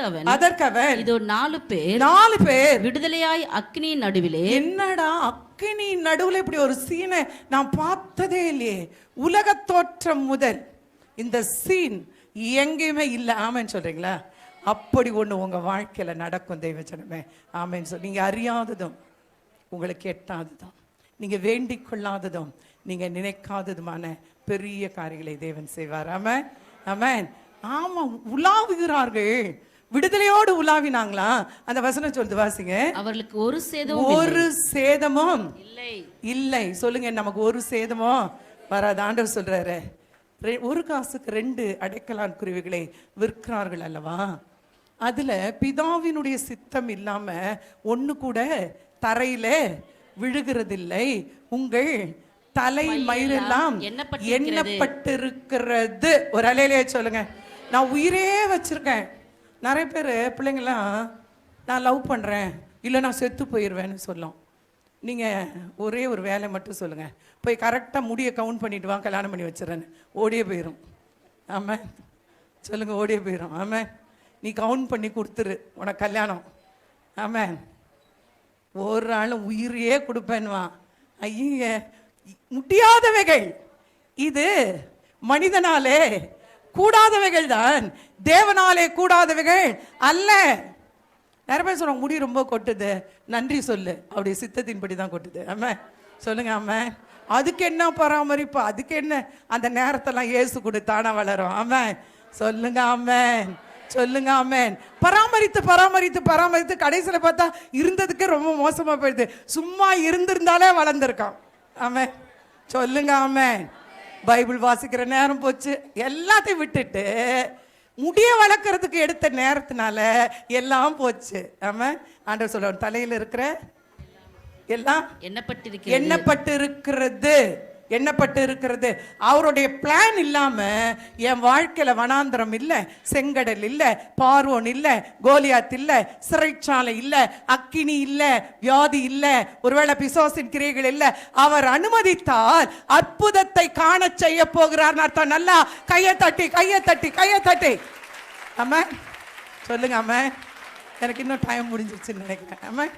அவன் இதோ 4 பேர் விடுதலையாய் அக்னியின் நடுவிலே. என்னடா அக்னியின் நடுவில் இப்படி ஒரு சீனை நான் பார்த்ததே இல்லையே. உலக தோற்றம் முதல் இந்த சீன் எங்கேயுமே இல்லை. ஆமேன்னு சொல்றீங்களா? அப்படி ஒன்று உங்க வாழ்க்கையில நடக்கும் தெய்வச்சனமே. ஆமேன்னு சொல்லி, நீங்க அறியாததும் உங்களுக்கு எட்டாததும், நீங்க வேண்டிக் கொள்ளாததும், நீங்க நினைக்காததுமான பெரிய காரியங்களை தேவன் செய்வார். ஆமென், ஆமென். ஆமா, உலாவுகிறார்கள். விடுதலையோடு உலாவினாங்களா? அந்த வசனம் சொல்லுது, வாசிங்க. அவர்களுக்கு ஒரு சேதமும் இல்லை. சொல்லுங்க, நமக்கு ஒரு சேதமும் வராது. ஆண்டவர் சொல்றாரு, 1 காசுக்கு 2 அடைக்கலான் குருவிகளை விற்கிறார்கள் அல்லவா? அதுல பிதாவினுடைய சித்தம் இல்லாம ஒண்ணு கூட தரையில விழுகிறதில்லை. உங்கள் தலை மயிரெல்லாம் எண்ணப்பட்டிருக்கிறது. ஒரு அலையிலே சொல்லுங்க. நான் உயிரே வச்சிருக்கேன். நிறைய பேர் பிள்ளைங்களாம் நான் லவ் பண்றேன், இல்லை நான் செத்து போயிடுவேன்னு சொல்லும். நீங்க ஒரே ஒரு வேலை மட்டும் சொல்லுங்க, போய் கரெக்டாக முடியை கவுண்ட் பண்ணிட்டு வா, கல்யாணம் பண்ணி வச்சிடறேன்னு ஓடியே போயிடும். ஆமாம், சொல்லுங்க, ஓடியே போயிடும். ஆமாம், நீ கவுண்ட் பண்ணி கொடுத்துரு, உனக்கு கல்யாணம். ஆமாம். ஒரு ஆள் உயிரையே கொடுப்பேன்வா. ஐய, முடியாதவைகள் இது மனிதனாலே கூடாதவைகள் தான், தேவனாலே கூடாதவைகள் அல்ல. நிறைய பேர் சொல்லுவாங்க, முடி ரொம்ப கொட்டுது, நன்றி சொல்லு, அவருடைய சித்தத்தின்படி தான் கொட்டுது. ஆமாம், சொல்லுங்க. ஆமாம். அதுக்கு என்ன பராமரிப்பு, அதுக்கு என்ன, அந்த நேரத்தெல்லாம் இயேசு கொடுத்தானா வளரும். ஆமாம், சொல்லுங்க. ஆமாம், சொல்லுங்க. ஆமென். பராமரித்து பராமரித்து பராமரித்து கடைசியில் பார்த்தா இருந்ததுக்கு ரொம்ப மோசமா போயிடுது. சும்மா இருந்திருந்தாலே வளர்ந்துருக்கான். ஆமென், சொல்லுங்க. ஆமென். பைபிள் வாசிக்கிற நேரம் போச்சு, எல்லாத்தையும் விட்டுட்டு முடிய வளர்க்கறதுக்கு எடுத்த நேரத்தினால எல்லாம் போச்சு. ஆமென். ஆண்டவர் சொல்ல, தலையில் இருக்கிற எல்லாம் எண்ணப்பட்டு இருக்கிறது. அவருடைய பிளான் இல்லாம என் வாழ்க்கையில வனாந்திரம் இல்ல, செங்கடல் இல்ல, பார்வோன் இல்ல, கோலியாத் இல்ல, சிறைச்சாலை இல்ல, அக்கினி இல்ல, வியாதி இல்ல, ஒருவேளை பிசாசின் கிரியைகள் இல்ல. அவர் அனுமதித்தால் அற்புதத்தை காண செய்ய போகிறார் அர்த்தம். நல்லா கையை தட்டி கையை தட்டி கையை தட்டி. ஆமென், சொல்லுங்க. ஆமென். எனக்கு இன்னும் டைம் முடிஞ்சிருச்சுன்னு நினைக்கிறேன். ஆமென்,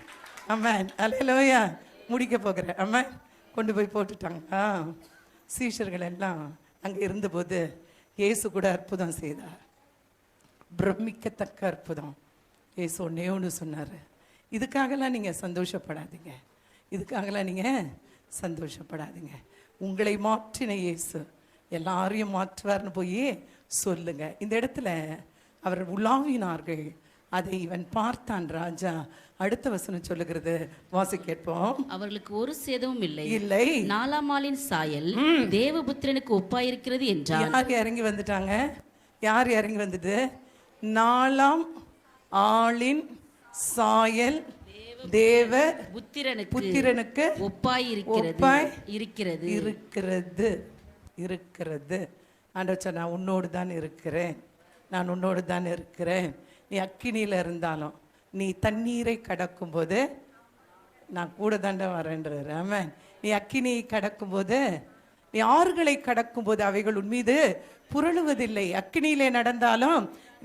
ஆமென். அல்லேலூயா. முடிக்க போகிறேன். ஆமென். கொண்டு போய் போட்டுட்டாங்க. சீஷர்கள் எல்லாம் அங்கே இருந்தபோது இயேசு கூட அற்புதம் செய்தார், பிரமிக்கத்தக்க அற்புதம். இயேசு ஒன்று சொன்னார், இதுக்காகலாம் நீங்கள் சந்தோஷப்படாதீங்க, இதுக்காகலாம் நீங்கள் சந்தோஷப்படாதீங்க. உங்களை மாற்றின இயேசு எல்லாரையும் மாற்றுவார்னு போய் சொல்லுங்க. இந்த இடத்துல அவர் உலாவினார்கள், அதை இவன் பார்த்தான் ராஜா. அடுத்த வசனம் சொல்லுகிறது, வாசி கேட்போம். அவர்களுக்கு ஒரு சேதமும் இல்லை. இல்லை. 4ஆம் ஆளின் சாயல் தேவபுத்திரனுக்கு ஒப்பாயிருக்கிறது என்றான். யார் இறங்கி வந்துட்டாங்க? யார் இறங்கி வந்துட்டு? 4ஆம் ஆளின் சாயல் தேவ புத்திரனுக்கு இருக்கிறது. ஆண்டவர் சொன்னா, நான் உன்னோடு தான் இருக்கிறேன், நான் உன்னோடு தான் இருக்கிறேன். நீ அக்கினியில் இருந்தாலும், நீ தண்ணீரை கடக்கும்போது நான் கூட தாண்ட வரேன்றார். ஆமென். நீ அக்கினியை கடக்கும்போது, நீ ஆறுகளை கடக்கும்போது அவைகள் உன் மீது புரளுவதில்லை. அக்கினியிலே நடந்தாலும்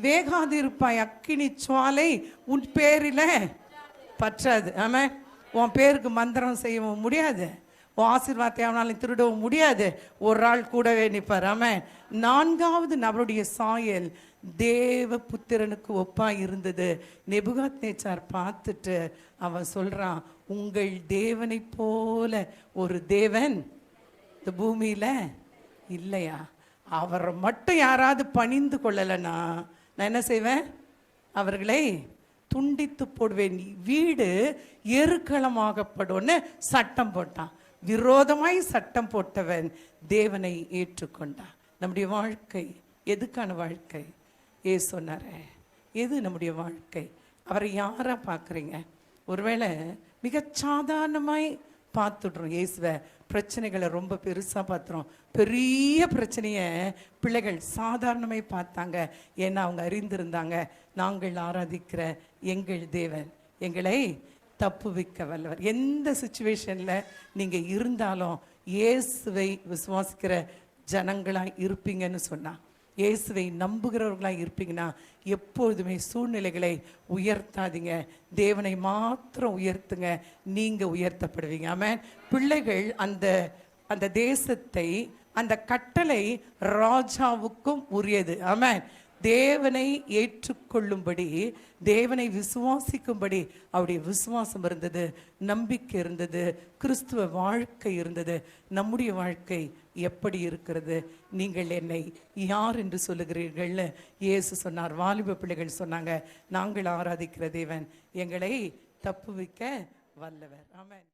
வேகாது இருப்பாய். அக்கினி சுவாலை உன் பேரில் பற்றாது. ஆமென். உன் பேருக்கு மந்திரம் செய்யவும் முடியாது, உன் ஆசீர்வாதத்தை அவனாலும் திருடவும் முடியாது. ஒரு ஆள் கூடவே நிற்பார். ஆமென். 4வது நபருடைய சாயல் தேவ புத்திரனுக்கு ஒப்பாய் இருந்தது. நேபுகாத்நேச்சார் பார்த்துட்டு அவன் சொல்றான், உங்கள் தேவனை போல ஒரு தேவன் இந்த பூமியில இல்லையா? அவரை மட்டும் யாராவது பணிந்து கொள்ளலைன்னா நான் என்ன செய்வேன்? அவர்களை துண்டித்து போடுவேன். வீடு எருக்களமாகப்படும்னு சட்டம் போட்டான். விரோதமாய் சட்டம் போட்டவன் தேவனை ஏற்றுக்கொண்டான். நம்முடைய வாழ்க்கை எதுக்கான வாழ்க்கை? ஏசு சொன்னாரே, எது நம்முடைய வாழ்க்கை? அவரை யாரா பார்க்குறீங்க? ஒருவேளை மிக சாதாரணமாய் பார்த்துடுறோம் இயேசுவை. பிரச்சனைகளை ரொம்ப பெருசாக பார்த்துறோம். பெரிய பிரச்சனையை பிள்ளைகள் சாதாரணமாய் பார்த்தாங்க. ஏன்னா அவங்க அறிந்திருந்தாங்க, நாங்கள் ஆராதிக்கிற எங்கள் தேவன் எங்களை தப்புவிக்க வல்லவர். எந்த சுச்சுவேஷனில் நீங்கள் இருந்தாலும் இயேசுவை விசுவாசிக்கிற ஜனங்களாக இருப்பீங்கன்னு சொன்னா, இயேசுவை நம்புகிறவர்களாக இருப்பீங்கன்னா எப்பொழுதுமே சூழ்நிலைகளை உயர்த்தாதீங்க, தேவனை மாத்திரம் உயர்த்துங்க, நீங்கள் உயர்த்தப்படுவீங்க. ஆமென். பிள்ளைகள் அந்த தேசத்தை, அந்த கட்டளை ராஜாவுக்கும் உரியது. ஆமென். தேவனை ஏற்றுக்கொள்ளும்படி, தேவனை விசுவாசிக்கும்படி அவருடைய விசுவாசம் இருந்தது, நம்பிக்கை இருந்தது, கிறிஸ்துவ வாழ்க்கை இருந்தது. நம்முடைய வாழ்க்கை எப்படி இருக்கிறது? நீங்கள் என்னை யார் என்று சொல்லுகிறீர்கள்னு இயேசு சொன்னார். வாலிப பிள்ளைகள் சொன்னாங்க, நாங்கள் ஆராதிக்கிற தேவன் எங்களை தப்புவிக்க வல்லவர். ஆமென்.